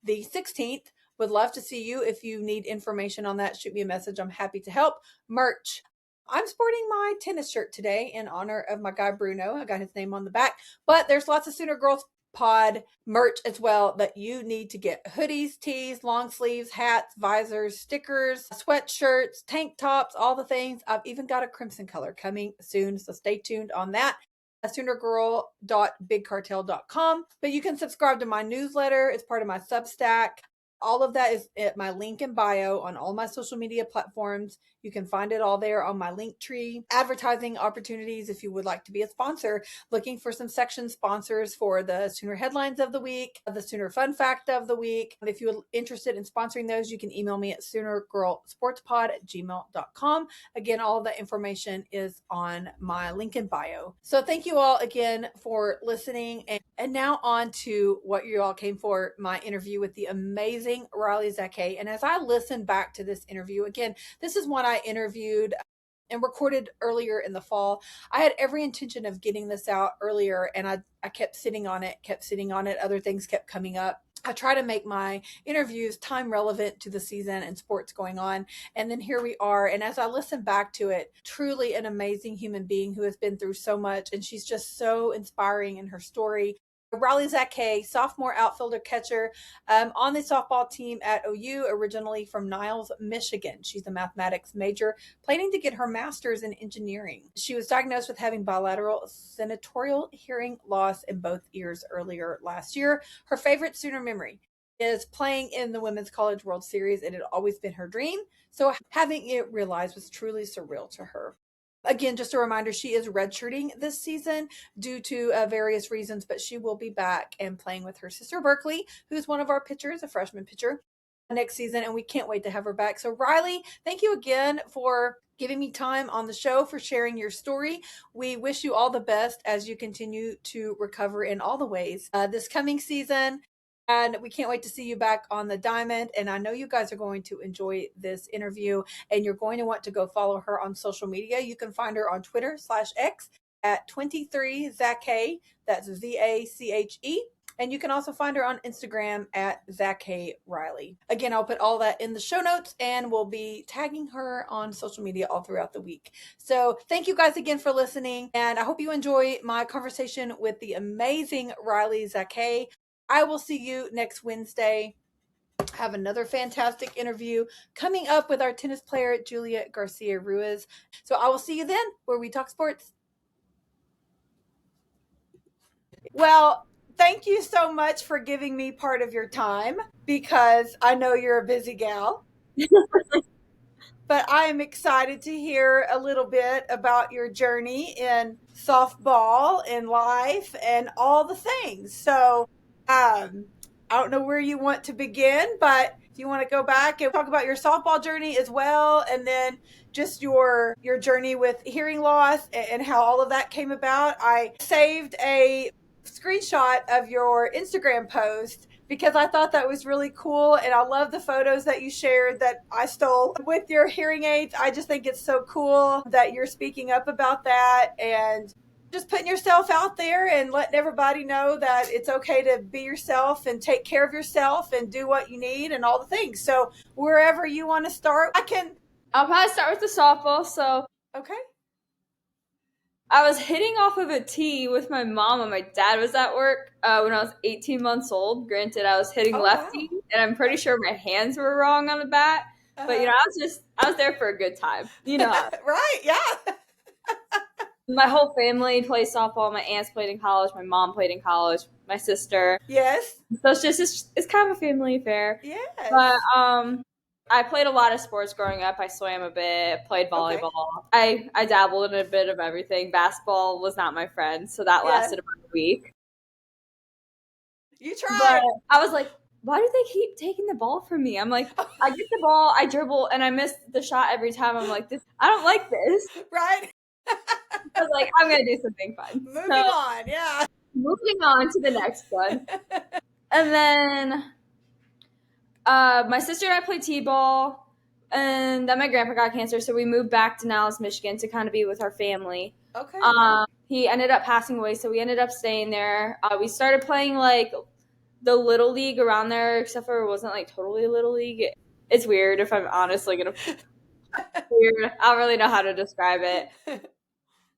the 16th. Would love to see you. If you need information on that, shoot me a message. I'm happy to help. Merch. I'm sporting my tennis shirt today in honor of my guy Bruno. I got his name on the back, but there's lots of Sooner Girls Pod merch as well that you need to get. Hoodies, tees, long sleeves, hats, visors, stickers, sweatshirts, tank tops, all the things. I've even got a crimson color coming soon, so stay tuned on that. Soonergirl.bigcartel.com. But you can subscribe to my newsletter. It's part of my Substack. All of that is at my link in bio on all my social media platforms. You can find it all there on my link tree. Advertising opportunities if you would like to be a sponsor. Looking for some section sponsors for the Sooner Headlines of the Week, the Sooner Fun Fact of the Week. If you're interested in sponsoring those, you can email me at soonergirlsportspod@gmail.com. Again, all of that information is on my link in bio. So thank you all again for listening. And now on to what you all came for, my interview with the amazing Riley Zache. And as I listen back to this interview, again, this is one I interviewed and recorded earlier in the fall. I had every intention of getting this out earlier, and I kept sitting on it. Other things kept coming up. I try to make my interviews time relevant to the season and sports going on. And then here we are. And as I listen back to it, truly an amazing human being who has been through so much. And she's just so inspiring in her story. Riley Zache, sophomore outfielder catcher on the softball team at OU, originally from Niles, Michigan. She's a mathematics major, planning to get her master's in engineering. She was diagnosed with having bilateral senatorial hearing loss in both ears earlier last year. Her favorite Sooner memory is playing in the Women's College World Series. It had always been her dream, so having it realized was truly surreal to her. Again, just a reminder, she is redshirting this season due to various reasons, but she will be back and playing with her sister Berkeley, who's one of our pitchers, a freshman pitcher, next season, and we can't wait to have her back. So Riley, thank you again for giving me time on the show, for sharing your story. We wish you all the best as you continue to recover in all the ways this coming season. And we can't wait to see you back on the diamond. And I know you guys are going to enjoy this interview, and you're going to want to go follow her on social media. You can find her on Twitter/X at 23Zache. That's Zache. And you can also find her on Instagram at Zache Riley. Again, I'll put all that in the show notes, and we'll be tagging her on social media all throughout the week. So thank you guys again for listening. And I hope you enjoy my conversation with the amazing Riley Zache. I will see you next Wednesday. Have another fantastic interview coming up with our tennis player, Julia Garcia Ruiz. So I will see you then, where we talk sports. Well, thank you so much for giving me part of your time, because I know you're a busy gal. But I am excited to hear a little bit about your journey in softball and life and all the things. So, I don't know where you want to begin, but if you want to go back and talk about your softball journey as well, and then just your journey with hearing loss and how all of that came about. I saved a screenshot of your Instagram post because I thought that was really cool, and I love the photos that you shared that I stole with your hearing aids. I just think it's so cool that you're speaking up about that and just putting yourself out there and letting everybody know that it's okay to be yourself and take care of yourself and do what you need and all the things. So wherever you want to start, I'll probably start with the softball. So Okay. I was hitting off of a tee with my mom when my dad was at work when I was 18 months old. Granted, I was hitting lefty, wow. and I'm pretty sure my hands were wrong on the bat. But I was there for a good time. Right, yeah. My whole family plays softball. My aunts played in college. My mom played in college. My sister. Yes. So it's kind of a family affair. But Yes. I played a lot of sports growing up. I swam a bit, played Okay. volleyball. I dabbled in a bit of everything. Basketball was not my friend, so that Yeah. lasted about a week. You But tried. I was like, why do they keep taking the ball from me? I'm like, I get the ball, I dribble, and I miss the shot every time. I'm like, I don't like this. Right. I was like, I'm gonna do something fun. So Moving on. Yeah. moving on to the next one, and then my sister and I played t-ball, and then my grandpa got cancer, so we moved back to Dallas, Michigan, to kind of be with our family. Okay. Yeah. He ended up passing away, so we ended up staying there. We started playing like the little league around there, except for it wasn't like totally little league. It's weird if I'm honestly gonna weird. I don't really know how to describe it.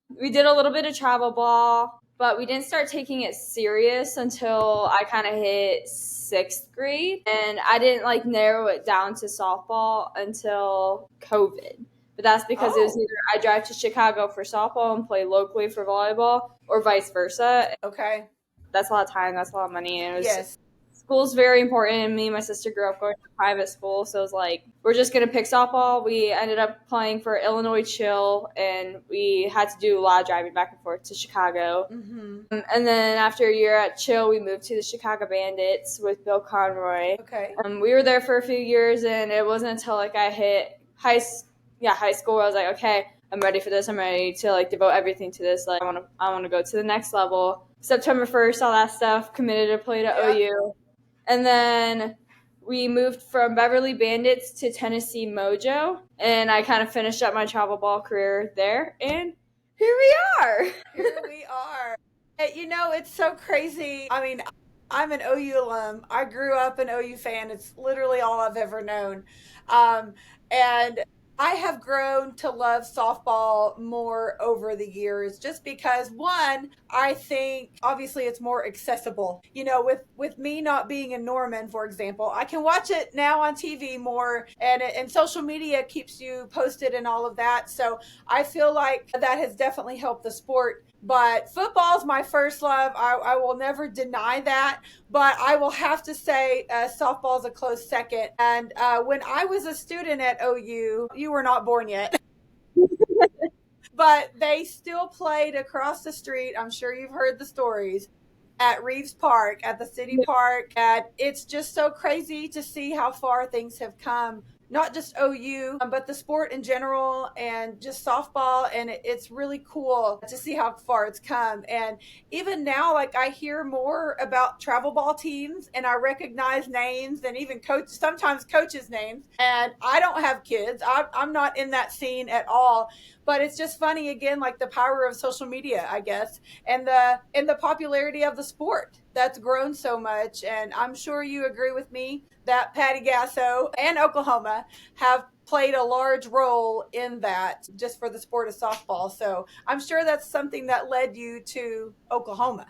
We did a little bit of travel ball, but we didn't start taking it serious until I kind of hit sixth grade, and I didn't like narrow it down to softball until COVID. But that's because it was Oh. either I drive to Chicago for softball and play locally for volleyball, or vice versa. Okay. That's a lot of time. That's a lot of money, and it was Yes. school's very important. And me and my sister grew up going to private school, so it was like we're just gonna pick softball. We ended up playing for Illinois Chill, and we had to do a lot of driving back and forth to Chicago. Mm-hmm. And then after a year at Chill, we moved to the Chicago Bandits with Bill Conroy. Okay. We were there for a few years, and it wasn't until like I hit high school where I was like, okay, I'm ready for this. I'm ready to like devote everything to this. Like I want to go to the next level. September 1st, all that stuff. Committed to play to Yeah. OU. And then we moved from Beverly Bandits to Tennessee Mojo, and I kind of finished up my travel ball career there, and here we are. Here we are. It's so crazy. I mean, I'm an OU alum. I grew up an OU fan. It's literally all I've ever known. And I have grown to love softball more over the years just because one, I think obviously it's more accessible. With me not being in Norman, for example, I can watch it now on TV more, and social media keeps you posted and all of that. So I feel like that has definitely helped the sport. But football's my first love. I will never deny that. But I will have to say softball's a close second. And when I was a student at OU, you were not born yet. But they still played across the street. I'm sure you've heard the stories at Reeves Park, at the city park. And it's just so crazy to see how far things have come. Not just OU, but the sport in general and just softball. And it's really cool to see how far it's come. And even now, like I hear more about travel ball teams and I recognize names and even sometimes coaches' names. And I don't have kids. I'm not in that scene at all. But it's just funny again, like the power of social media, I guess, and the popularity of the sport that's grown so much. And I'm sure you agree with me that Patty Gasso and Oklahoma have played a large role in that just for the sport of softball. So I'm sure that's something that led you to Oklahoma.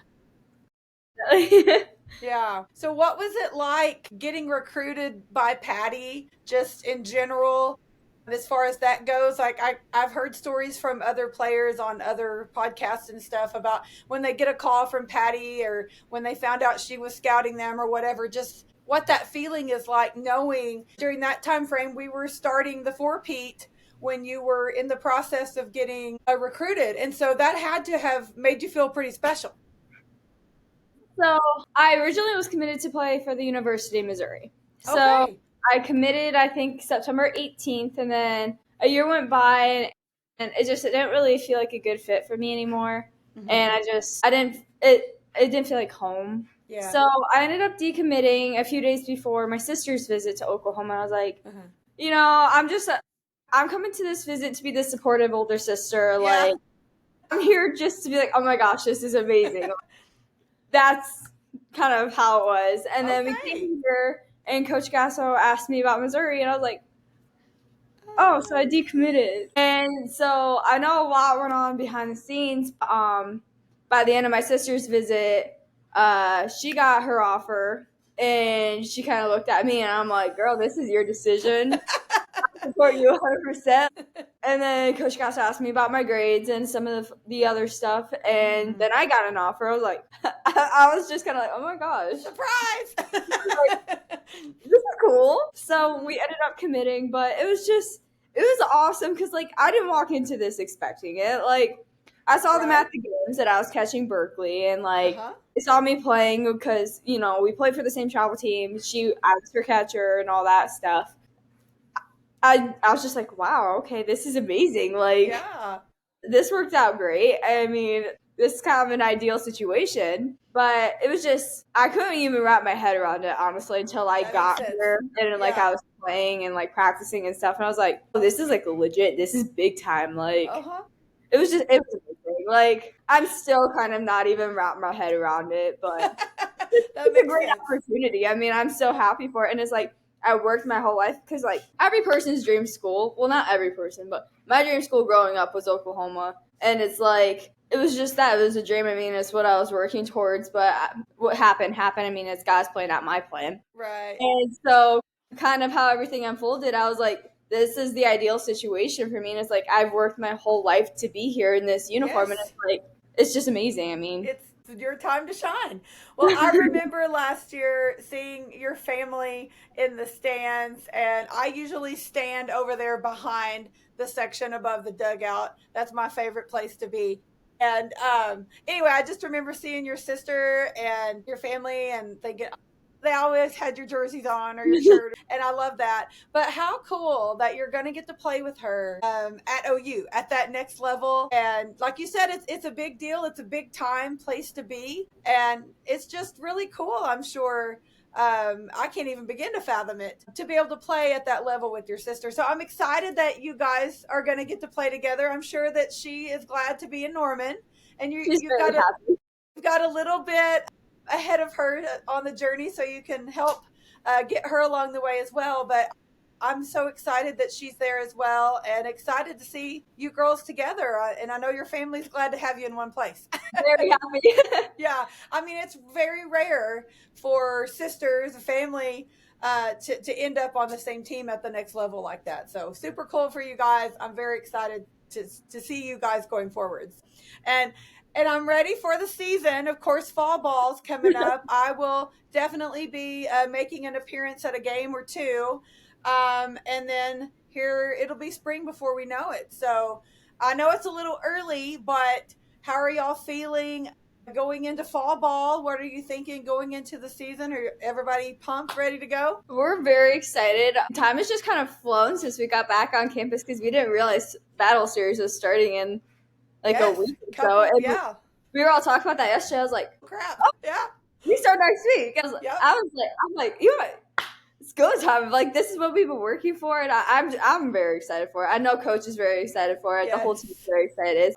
Yeah. So what was it like getting recruited by Patty just in general? As far as that goes, like I've heard stories from other players on other podcasts and stuff about when they get a call from Patty or when they found out she was scouting them or whatever, just what that feeling is like knowing during that time frame we were starting the four-peat when you were in the process of getting recruited. And so that had to have made you feel pretty special. So I originally was committed to play for the University of Missouri. So Okay. I committed, I think, September 18th, and then a year went by, and it didn't really feel like a good fit for me anymore. Mm-hmm. And it didn't feel like home. Yeah. So I ended up decommitting a few days before my sister's visit to Oklahoma. I was like, I'm coming to this visit to be the supportive older sister. Yeah. Like, I'm here just to be like, oh my gosh, this is amazing. That's kind of how it was. And then we came here, and Coach Gasso asked me about Missouri, and I was like, oh, so I decommitted. And so I know a lot went on behind the scenes. By the end of my sister's visit, she got her offer, and she kind of looked at me, and I'm like, girl, this is your decision. support you 100%. And then Coach Goss asked me about my grades and some of the other stuff. And then I got an offer. I was like, I was just kind of like, oh my gosh. Surprise! This is cool. So we ended up committing, but it was awesome because like I didn't walk into this expecting it. Like I saw them Right. at the games that I was catching Berkeley, and like Uh-huh. they saw me playing because we played for the same travel team. I was her catcher and all that stuff. I was just like, wow, okay, this is amazing. Like Yeah. this worked out great. I mean, this is kind of an ideal situation, but it was just I couldn't even wrap my head around it honestly until I That makes got sense. here and like I Yeah. was playing and like practicing and stuff, and I was like, oh, this is like legit. This is big time. Like Uh-huh. it was amazing. Like I'm still kind of not even wrapping my head around it, but That it's a makes great sense. opportunity. I mean, I'm so happy for it, and it's like I worked my whole life because like every person's dream school. Well, not every person, but my dream school growing up was Oklahoma, and it's like it was just that it was a dream. I mean, it's what I was working towards, but what happened. I mean, it's God's plan, not my plan. Right. And so, kind of how everything unfolded, I was like, this is the ideal situation for me. And it's like I've worked my whole life to be here in this uniform, and Yes. it's like it's just amazing. I mean, It's your time to shine. Well, I remember last year seeing your family in the stands, and I usually stand over there behind the section above the dugout. That's my favorite place to be. And anyway, I just remember seeing your sister and your family and thinking, they always had your jerseys on or your shirt, and I love that. But how cool that you're going to get to play with her at OU at that next level. And like you said, it's a big deal. It's a big time place to be, and it's just really cool. I'm sure. I can't even begin to fathom it to be able to play at that level with your sister. So I'm excited that you guys are going to get to play together. I'm sure that she is glad to be in Norman, and she's very happy. you've got a little bit ahead of her on the journey, so you can help get her along the way as well. But I'm so excited that she's there as well, and excited to see you girls together. And I know your family's glad to have you in one place. Very happy. Yeah, I mean, it's very rare for sisters, a family, to end up on the same team at the next level like that. So super cool for you guys. I'm very excited to see you guys going forwards. And I'm ready for the season. Of course, fall ball's coming up. I will definitely be making an appearance at a game or two. And then here it'll be spring before we know it. So I know it's a little early, but how are y'all feeling going into fall ball? What are you thinking going into the season? Are everybody pumped, ready to go? We're very excited. Time has just kind of flown since we got back on campus because we didn't realize Battle Series was starting in like a Yes, week or so. couple, And yeah. we were all talking about that yesterday. I was like, Crap, oh, yeah, we start next week. yep. I'm like, it's go time. Like this is what we've been working for, and I'm very excited for it. I know Coach is very excited for it. The whole Yes. team is very excited.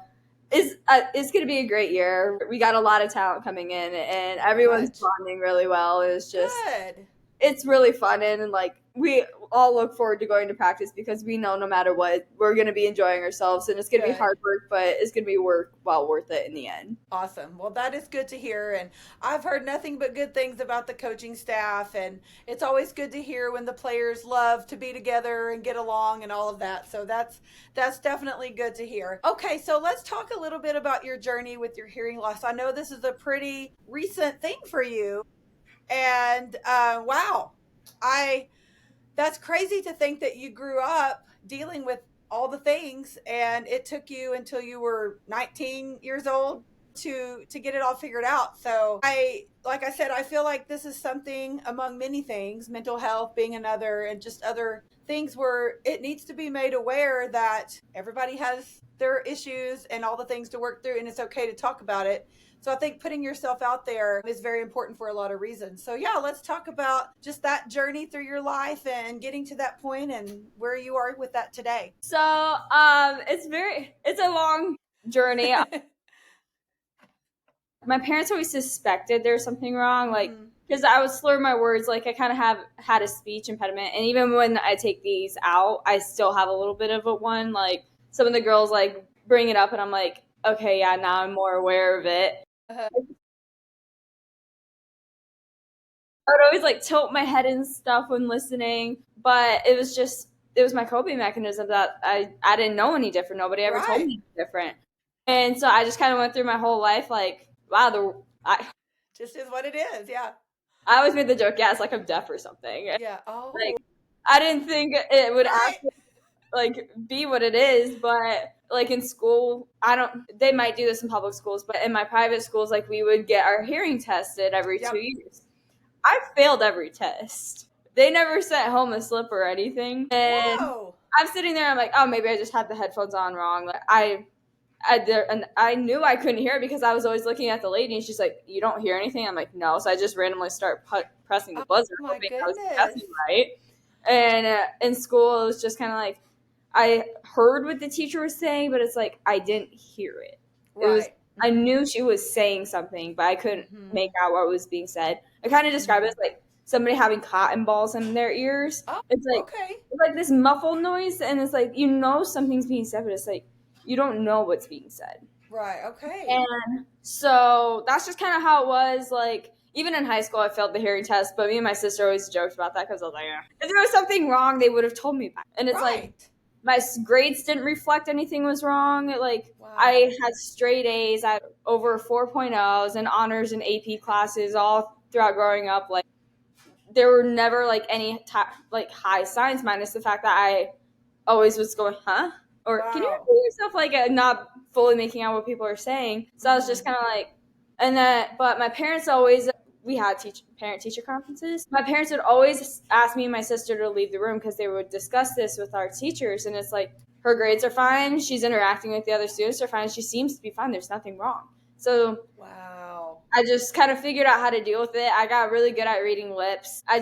It's going to be a great year. We got a lot of talent coming in, and everyone's Much. bonding really well. Good. It's really fun, and like we all look forward to going to practice because we know no matter what we're going to be enjoying ourselves, and it's going to be Good. hard work, but it's going to be well worth it in the end. Awesome. Well, that is good to hear. And I've heard nothing but good things about the coaching staff. And it's always good to hear when the players love to be together and get along and all of that. So that's definitely good to hear. Okay, so let's talk a little bit about your journey with your hearing loss. I know this is a pretty recent thing for you. And wow, I that's crazy to think that you grew up dealing with all the things, and it took you until you were 19 years old to get it all figured out. So I like I said, I feel like this is something among many things, mental health being another, and just other things where it needs to be made aware that everybody has their issues and all the things to work through, and it's okay to talk about it. So I think putting yourself out there is very important for a lot of reasons. So yeah, let's talk about just that journey through your life and getting to that point and where you are with that today. So it's a long journey. My parents always suspected there was something wrong, like because I would slur my words, like I kind of have had a speech impediment, and even when I take these out, I still have a little bit of a one. Like some of the girls like bring it up, and I'm like, okay, yeah, now I'm more aware of it. Uh-huh. I would always like tilt my head and stuff when listening, but it was just it was my coping mechanism that I didn't know any different. Nobody ever told Right. me any different. And so I just kind of went through my whole life like, wow, Just is what it is. Yeah. I always made the joke, yeah, it's like I'm deaf or something. Yeah. Like Oh, I didn't think it would right. actually like be what it is, but like in school, I don't they might do this in public schools, but in my private schools, like we would get our hearing tested every Yep. 2 years. I failed every test. They never sent home a slip or anything. And Whoa. I'm sitting there, I'm like, oh, maybe I just had the headphones on wrong. Like and I knew I couldn't hear it because I was always looking at the lady, and she's like, "You don't hear anything?" I'm like, "No." So I just randomly start pressing the Oh buzzer, my hoping I was goodness. guessing right. And in school, it was just kind of like I heard what the teacher was saying, but it's like I didn't hear it. It was Right. I Mm-hmm. knew she was saying something, but I couldn't Mm-hmm. make out what was being said. I kind of describe it Mm-hmm. as like somebody having cotton balls in their ears. Oh, It's okay. like this muffled noise, and it's like something's being said, but it's like you don't know what's being said. Right. Okay. And so that's just kind of how it was. Like, even in high school, I failed the hearing test, but me and my sister always joked about that because I was like, if there was something wrong, they would have told me about it. And it's like, Right. my grades didn't reflect anything was wrong. Like, Wow. I had straight A's, I had over 4.0s and honors and AP classes all throughout growing up. Like, there were never like any like high signs, minus the fact that I always was going, huh? Or can you Wow. repeat yourself? Like not fully making out what people are saying. So I was Mm-hmm. just kind of like, and then, but my parents always, we had parent teacher conferences. My parents would always ask me and my sister to leave the room because they would discuss this with our teachers. And it's like, her grades are fine. She's interacting with the other students are fine. She seems to be fine. There's nothing wrong. So Wow. I just kind of figured out how to deal with it. I got really good at reading lips. I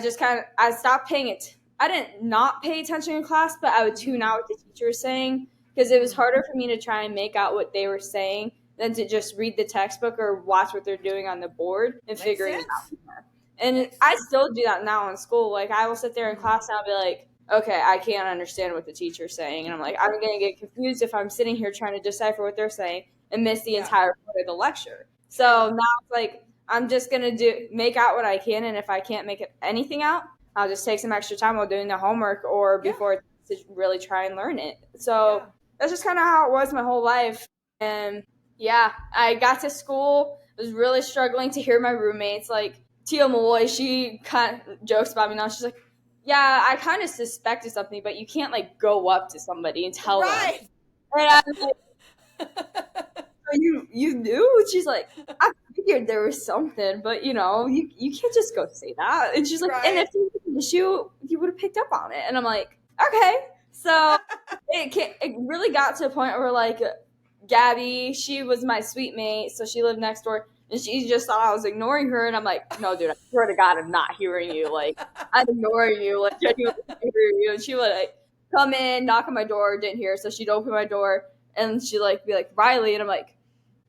stopped paying it. I didn't not pay attention in class, but I would tune Mm-hmm. out what the teacher was saying because it was Mm-hmm. harder for me to try and make out what they were saying than to just read the textbook or watch what they're doing on the board and Makes figuring it out sense. from there. And Makes I sense. still do that now in school. Like I will sit there in Mm-hmm. class and I'll be like, okay, I can't understand what the teacher's saying. And I'm like, I'm going to get confused if I'm sitting here trying to decipher what they're saying and miss the Yeah. entire point of the lecture. So Sure. now it's like I'm just gonna make out what I can, and if I can't make anything out, I'll just take some extra time while doing the homework or Yeah. before to really try and learn it. Yeah. So that's just kind of how it was my whole life. And yeah, I got to school, was really struggling to hear my roommates. Like Tia Malloy, she kind of jokes about me now. She's like, "Yeah, I kind of suspected something, but you can't like go up to somebody and tell them." Right. And I'm like, you knew? And she's like, I figured there was something, but you can't just go say that. And she's like, and Right. if you had an issue, you would have picked up on it. And I'm like, okay. So it really got to a point where like Gabby, she was my suite mate, so she lived next door, and she just thought I was ignoring her, and I'm like, no, dude, I swear to God, I'm not hearing you. Like, I'm ignoring you, like genuinely hearing you. And she would like come in, knock on my door, didn't hear, so she'd open my door, and she'd like be like, Riley, and I'm like,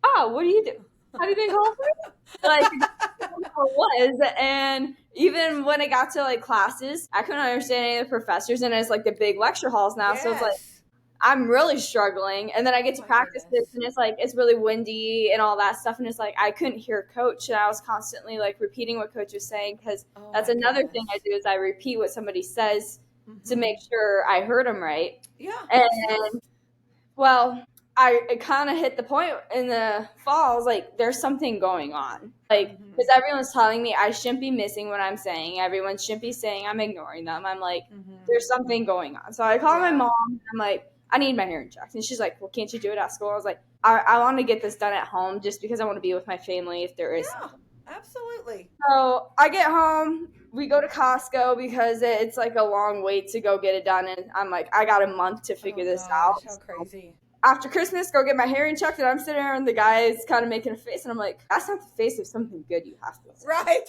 oh, what do you do? Have you been called for? Like, it was. And even when it got to like classes, I couldn't understand any of the professors, and it's like the big lecture halls now. So it's like, Yes. I'm really struggling. And then I Oh get to my practice goodness. this, and it's like, it's really windy and all that stuff. And it's like, I couldn't hear coach. And I was constantly like repeating what coach was saying because Oh that's my another goodness. thing I do is I repeat what somebody says to Mm-hmm. make sure I heard them right. Yeah, makes sense. And well, I kind of hit the point in the fall. I was like, there's something going on. Like, Mm-hmm. because everyone's telling me I shouldn't be missing what I'm saying. Everyone shouldn't be saying I'm ignoring them. I'm like, Mm-hmm. there's something going on. So I call my Yeah. mom and I'm like, I need my hearing checked. And she's like, well, can't you do it at school? I was like, I want to get this done at home just because I want to be with my family if there is Yeah. something. Absolutely. So I get home. We go to Costco because it's like a long wait to go get it done. And I'm like, I got a month to Oh figure this gosh, out. how So crazy. after Christmas, go get my hearing checked, and I'm sitting there, and the guy's kind of making a face, and I'm like, that's not the face of something good you have to say. Right.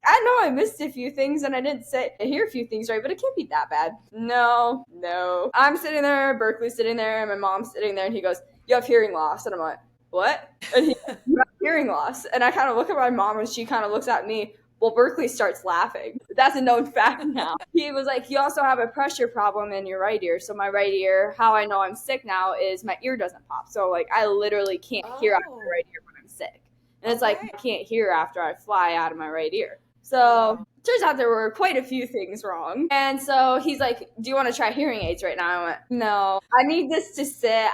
I know I missed a few things, and I didn't hear a few things right, but it can't be that bad. No, no. I'm sitting there, Berkeley's sitting there, and my mom's sitting there, and he goes, you have hearing loss. And I'm like, what? And he goes, you have hearing loss. And I kind of look at my mom, and she kind of looks at me. Well, Berkeley starts laughing. That's a known fact now. He was like, you also have a pressure problem in your right ear. So my right ear, how I know I'm sick now is my ear doesn't pop. So like I literally can't hear out of my Oh, right ear when I'm sick. And it's like okay. I can't hear after I fly out of my right ear. Oh So wow. turns out there were quite a few things wrong. And so he's like, do you want to try hearing aids right now? I went, no, I need this to sit.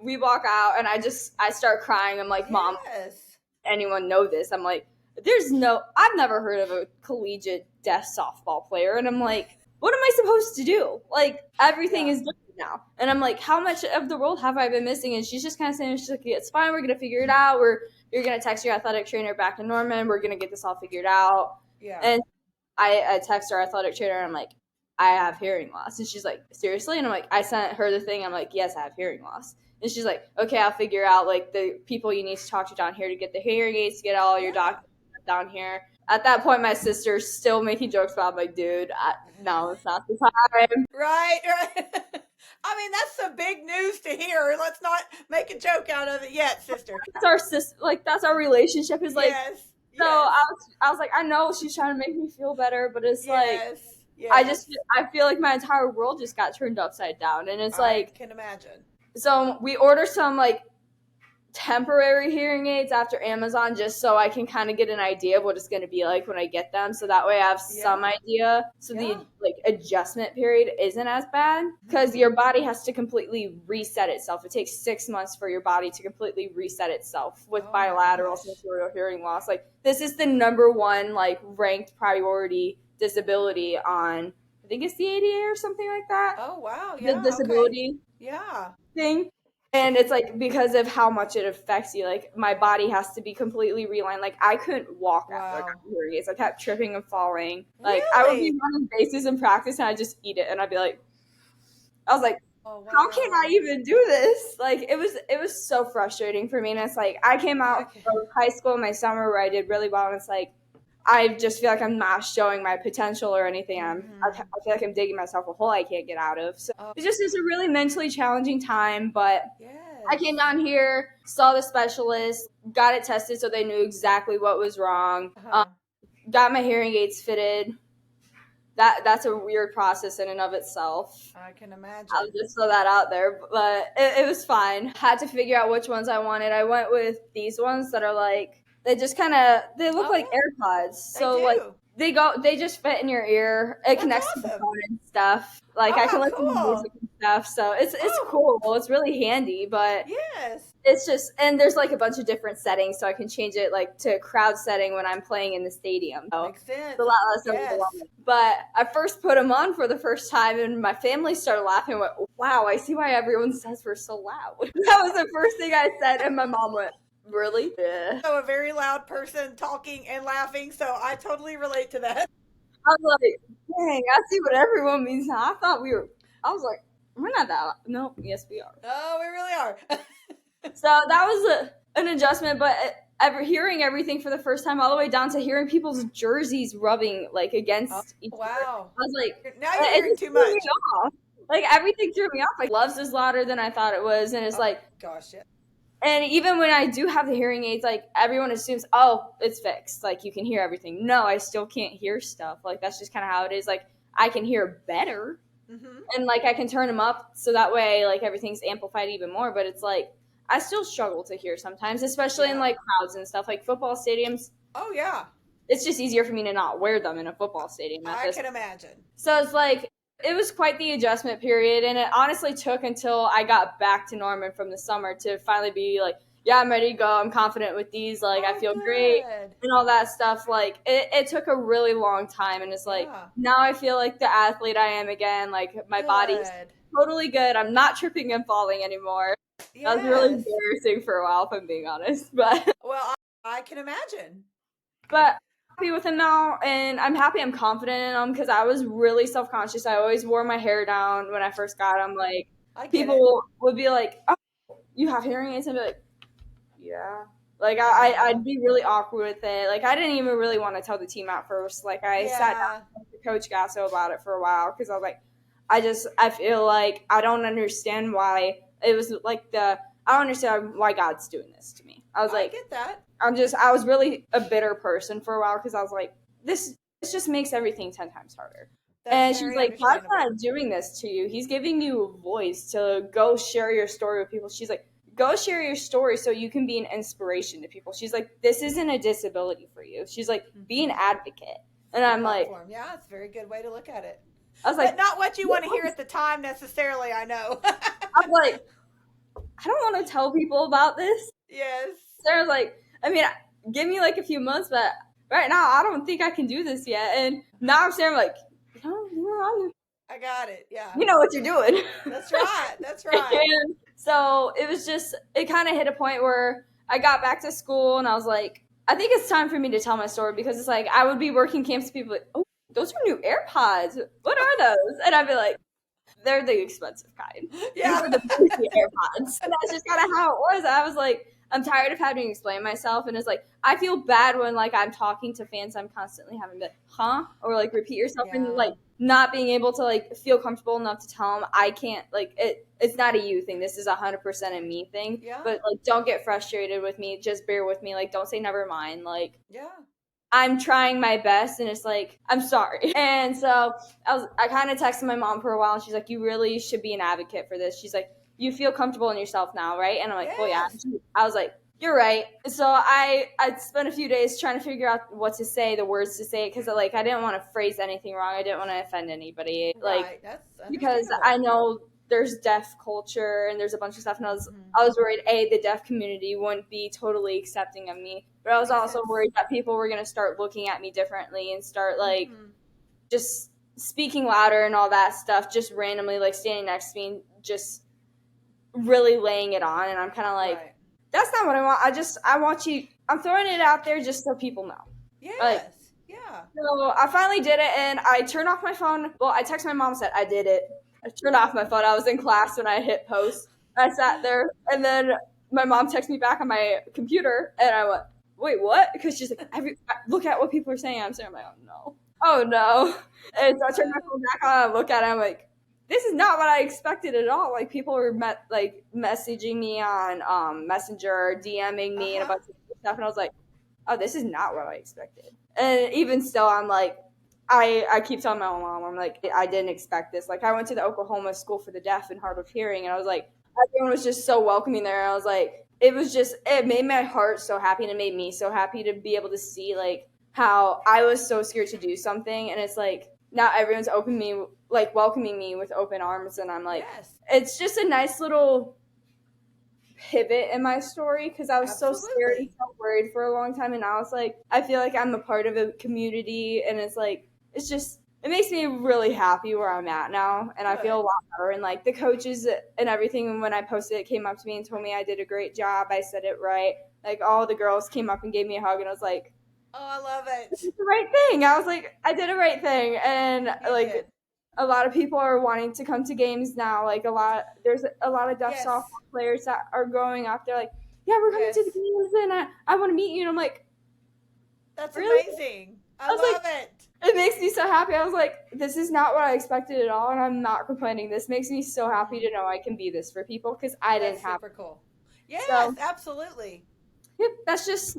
We walk out and I start crying. I'm like, Mom, Yes. anyone know this? I'm like, I've never heard of a collegiate deaf softball player. And I'm like, what am I supposed to do? Like, everything is different now. And I'm like, how much of the world have I been missing? And she's just kind of saying, she's like, it's fine. We're going to figure it out. You're going to text your athletic trainer back in Norman. We're going to get this all figured out. Yeah. And I text our athletic trainer and I'm like, I have hearing loss. And she's like, seriously? And I'm like, I sent her the thing. I'm like, yes, I have hearing loss. And she's like, okay, I'll figure out like the people you need to talk to down here to get the hearing aids, to get all your doctors down here. At that point, my sister's still making jokes about, I'm like, dude, no, it's not the time. Right. I mean, that's some big news to hear. Let's not make a joke out of it yet, sister. That's our that's our relationship. Is like, yes. So I was like, I know she's trying to make me feel better, but it's like, I feel like my entire world just got turned upside down, and it's like, I can imagine. So we order some like temporary hearing aids after Amazon just so I can kind of get an idea of what it's going to be like when I get them, so that way I have some idea, so the like adjustment period isn't as bad, because your body has to completely reset itself. It takes 6 months for your body to completely reset itself with bilateral senatorial hearing loss. Like, this is the number one like ranked priority disability on, I think it's the ADA or something like that. Oh wow. Yeah. The disability thing. And it's like, because of how much it affects you, like my body has to be completely realigned. Like, I couldn't walk after I got hearing aids. I kept tripping and falling. Like, I would be running bases in practice and I'd just eat it, and I'd be like, I was like, how can I even do this? Like, it was so frustrating for me. And it's like, I came out of high school in my summer where I did really well, and it's like, I just feel like I'm not showing my potential or anything. I feel like I'm digging myself a hole I can't get out of. So it just is a really mentally challenging time. But I came down here, saw the specialist, got it tested so they knew exactly what was wrong. Got my hearing aids fitted. That's a weird process in and of itself. I can imagine. I'll just throw that out there, but it was fine. Had to figure out which ones I wanted. I went with these ones that are like, they just kind of, they look like AirPods. So like they just fit in your ear. It connects to the phone and stuff. Like, I can listen to music and stuff. So it's cool. It's really handy, but it's just, and there's like a bunch of different settings, so I can change it like to crowd setting when I'm playing in the stadium. So makes sense. It's a lot less overwhelming. But I first put them on for the first time, and my family started laughing and went, wow, I see why everyone says we're so loud. That was the first thing I said, and my mom went, really? Yeah. So a very loud person talking and laughing, so I totally relate to that. I was like, dang, I see what everyone means now. I was like, we're not that loud. No, yes, we are. Oh, we really are. So that was an adjustment, but hearing everything for the first time, all the way down to hearing people's jerseys rubbing like against each other. I was like, now you're hearing too much. Like, everything threw me off. Like, Loves is louder than I thought it was, and it's like, gosh, yeah. And even when I do have the hearing aids, like, everyone assumes, oh, it's fixed. Like, you can hear everything. No, I still can't hear stuff. Like, that's just kind of how it is. Like, I can hear better. And, like, I can turn them up so that way, like, everything's amplified even more. But it's like, I still struggle to hear sometimes, especially in, like, crowds and stuff. Like, football stadiums. Oh, yeah. It's just easier for me to not wear them in a football stadium. I can imagine. So it's like, it was quite the adjustment period, and it honestly took until I got back to Norman from the summer to finally be like, yeah, I'm ready to go. I'm confident with these. Like, I feel great and all that stuff. Like, it took a really long time, and it's like, now I feel like the athlete I am again. Like, my body's totally good. I'm not tripping and falling anymore. That was really embarrassing for a while, if I'm being honest. But well, I can imagine. But happy with him now, and I'm happy I'm confident in him, because I was really self-conscious. I always wore my hair down when I first got him. Like, people would be like, oh, you have hearing aids? And I'd be like, yeah. Like, I'd be really awkward with it. Like, I didn't even really want to tell the team at first. Like, I sat down with Coach Gasso about it for a while, because I was like, I feel like I don't understand why it was like I don't understand why God's doing this to me. I was like, I get that. I was really a bitter person for a while, because I was like, this just makes everything 10 times harder. And she's like, God's not doing this to you. He's giving you a voice to go share your story with people. She's like, go share your story so you can be an inspiration to people. She's like, this isn't a disability for you. She's like, be an advocate. And The I'm like, platform. Yeah, it's a very good way to look at it. I was But like, not what you want to hear at the time necessarily, I know. I'm like, I don't want to tell people about this. Yes. Sarah's like, I mean, give me like a few months, but right now I don't think I can do this yet. And now I'm Sarah, like, I got it. Yeah. you know what you're doing. That's right. That's right. And so it was just, it kind of hit a point where I got back to school and I was like, I think it's time for me to tell my story because it's like I would be working camps, people like, oh, those are new AirPods. What are those? And I'd be like, they're the expensive kind. These Yeah. are the bougie AirPods. And that's just kind of how it was. I was like, I'm tired of having to explain myself. And it's like, I feel bad when like I'm talking to fans, I'm constantly having to, huh? Or like repeat yourself and Yeah. like not being able to like feel comfortable enough to tell them I can't like it's not a you thing. This is 100% a me thing. Yeah. But like, don't get frustrated with me. Just bear with me. Like, don't say never mind. Like, Yeah. I'm trying my best and it's like, I'm sorry. And so I kind of texted my mom for a while and she's like, you really should be an advocate for this. She's like, you feel comfortable in yourself now, right? And I'm like, well, yeah. Yes. I was like, you're right. So I spent a few days trying to figure out what to say, the words to say, because like I didn't want to phrase anything wrong. I didn't want to offend anybody. Like, Right. That's because understandable. I know there's deaf culture and there's a bunch of stuff, and I was worried the deaf community wouldn't be totally accepting of me, but I was Makes also sense. worried that people were gonna start looking at me differently and start like just speaking louder and all that stuff, just randomly like standing next to me and just really laying it on, and I'm kind of like, Right. that's not what I want. I want you. I'm throwing it out there just so people know. Like, Yes. Yeah. so I finally did it, and I turned off my phone. Well, I texted my mom and said I did it. I turned off my phone. I was in class when I hit post. I sat there, and then my mom texted me back on my computer, and I went, "Wait, what?" Because she's like, "Look at what people are saying." I'm saying, "I'm like, oh no." And so I turned my phone back on. I look at it. I'm like, "This is not what I expected at all." Like people were like messaging me on Messenger, DMing me, and a bunch of stuff, and I was like, oh, this is not what I expected. And even still, I'm like, I keep telling my mom, I'm like, I didn't expect this. Like, I went to the Oklahoma School for the Deaf and Hard of Hearing, and I was like, everyone was just so welcoming there. I was like, it made my heart so happy, and it made me so happy to be able to see, like, how I was so scared to do something, and it's like, now everyone's welcoming me with open arms, and I'm like, Yes. it's just a nice little pivot in my story because I was so scared and so worried for a long time, and now it's like I feel like I'm a part of a community, and it's like it makes me really happy where I'm at now, and I feel a lot better. And like the coaches and everything, and when I posted it, came up to me and told me I did a great job, I said it right. Like all the girls came up and gave me a hug, and I was like, oh, I love it. this is the right thing. I was like, I did a right thing, and like a lot of people are wanting to come to games now. Like there's a lot of deaf softball players that are going up. They're like, yeah, we're coming to the games, and I want to meet you. And I'm like, that's really? amazing. I love it. It makes me so happy. I was like, this is not what I expected at all, and I'm not complaining. This makes me so happy to know I can be this for people because I didn't have. Super cool. Yes, so, absolutely. Yep, that's just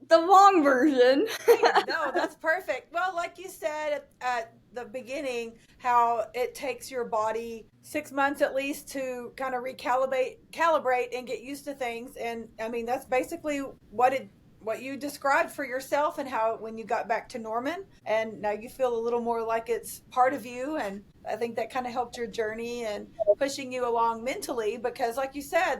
the long version. Hey, no, that's perfect. Well, like you said at the beginning, how it takes your body 6 months at least to kind of calibrate and get used to things. And I mean, that's basically what you described for yourself, and how when you got back to Norman, and now you feel a little more like it's part of you. And I think that kind of helped your journey and pushing you along mentally, because like you said,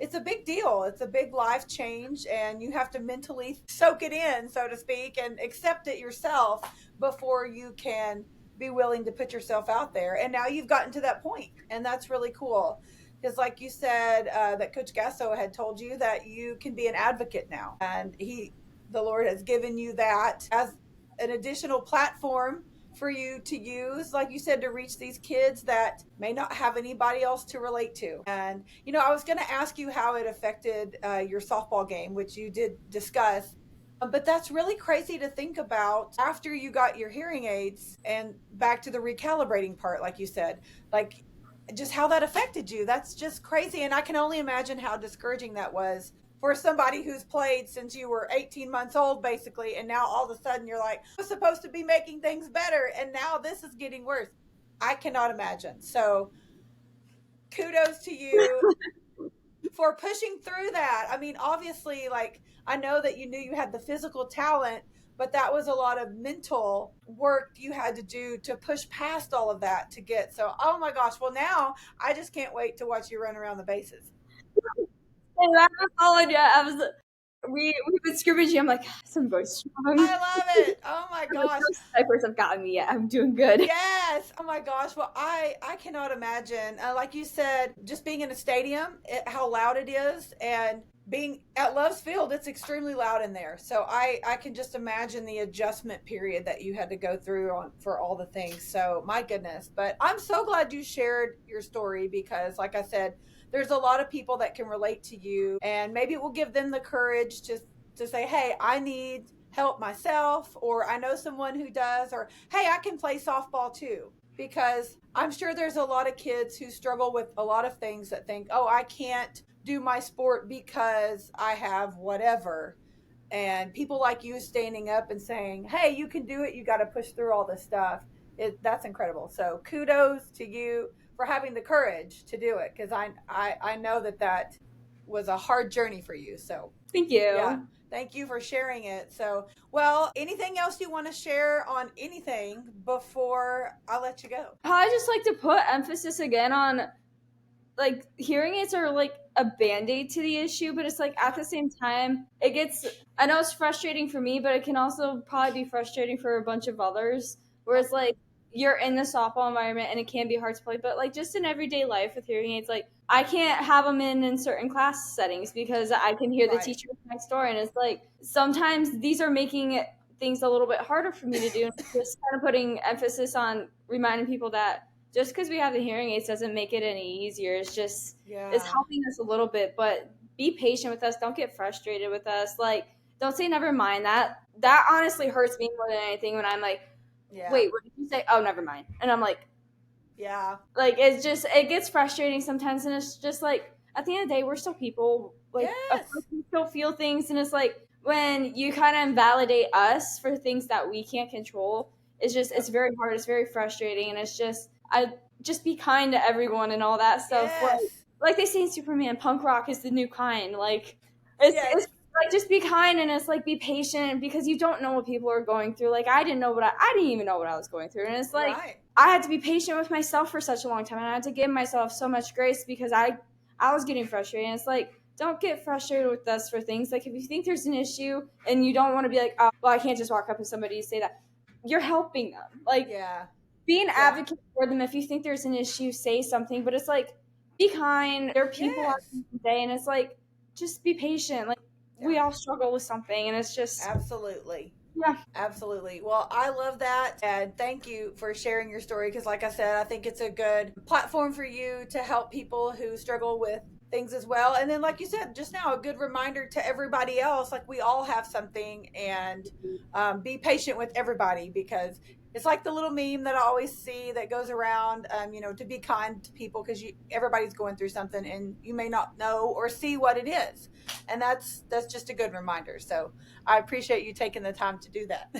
it's a big deal. It's a big life change, and you have to mentally soak it in, so to speak, and accept it yourself before you can be willing to put yourself out there. And now you've gotten to that point, and that's really cool. Because like you said, that Coach Gasso had told you that you can be an advocate now, and the Lord has given you that as an additional platform for you to use, like you said, to reach these kids that may not have anybody else to relate to. And I was going to ask you how it affected your softball game, which you did discuss. But that's really crazy to think about after you got your hearing aids, and back to the recalibrating part, like you said, like just how that affected you. That's just crazy. And I can only imagine how discouraging that was for somebody who's played since you were 18 months old, basically. And now all of a sudden you're like, I was supposed to be making things better, and now this is getting worse. I cannot imagine. So kudos to you for pushing through that. I mean, obviously, like, I know that you knew you had the physical talent, but that was a lot of mental work you had to do to push past all of that to get. So, oh my gosh. Well, now I just can't wait to watch you run around the bases. And I was following you. We've been scrimmaging. I'm like, some boys strong. I love it. Oh my I'm like, gosh. no snipers have gotten me yet. I'm doing good. Yes. Oh my gosh. Well, I cannot imagine. Like you said, just being in a stadium, how loud it is, and being at Love's Field, it's extremely loud in there. So I can just imagine the adjustment period that you had to go through on for all the things. So my goodness. But I'm so glad you shared your story because, like I said, there's a lot of people that can relate to you, and maybe it will give them the courage to say, hey, I need help myself, or I know someone who does, or hey, I can play softball too. Because I'm sure there's a lot of kids who struggle with a lot of things that think, oh, I can't do my sport because I have whatever. And people like you standing up and saying, hey, you can do it. You got to push through all this stuff. That's incredible. So kudos to you for having the courage to do it, because I know that was a hard journey for you. So Thank yeah, you. thank you for sharing it. So, well, anything else you want to share on anything before I let you go? I just like to put emphasis again on like hearing aids are like a band-aid to the issue, but it's like at the same time it gets, I know it's frustrating for me, but it can also probably be frustrating for a bunch of others where it's like you're in the softball environment and it can be hard to play, but like just in everyday life with hearing aids, like I can't have them in certain class settings because I can hear the Right. teacher next door, and it's like sometimes these are making things a little bit harder for me to do, and just kind of putting emphasis on reminding people that just because we have the hearing aids doesn't make it any easier. It's just it's Yeah. helping us a little bit, but be patient with us. Don't get frustrated with us. Like, don't say never mind. That honestly hurts me more than anything when I'm like, Yeah. wait, what did you say? Oh, never mind. And I'm Yeah. like it's just it gets frustrating sometimes, and it's just like at the end of the day, we're still people. Like, of course, Yes. we still feel things, and it's like when you kind of invalidate us for things that we can't control, it's Yep. very hard. It's very frustrating, and it's just I just be kind to everyone and all that stuff. Yes. Like they say in Superman, punk rock is the new kind. Like it's Yes. like just be kind, and it's like be patient because you don't know what people are going through. Like I didn't even know what I was going through, and it's like Right. I had to be patient with myself for such a long time, and I had to give myself so much grace because I was getting frustrated. And it's like don't get frustrated with us for things. Like if you think there's an issue and you don't want to be like, oh, well, I can't just walk up to somebody and say that. You're helping them. Like Yeah. be an Yeah. advocate for them. If you think there's an issue, say something. But it's like be kind. There are people out Yes. there today, and it's like just be patient. Like we Yeah. all struggle with something, and it's just Absolutely. yeah. Absolutely. Well, I love that. And thank you for sharing your story. Because, like I said, I think it's a good platform for you to help people who struggle with things as well. And then, like you said just now, a good reminder to everybody else like, we all have something, and be patient with everybody, because it's like the little meme that I always see that goes around, to be kind to people, because everybody's going through something and you may not know or see what it is. And that's just a good reminder. So I appreciate you taking the time to do that.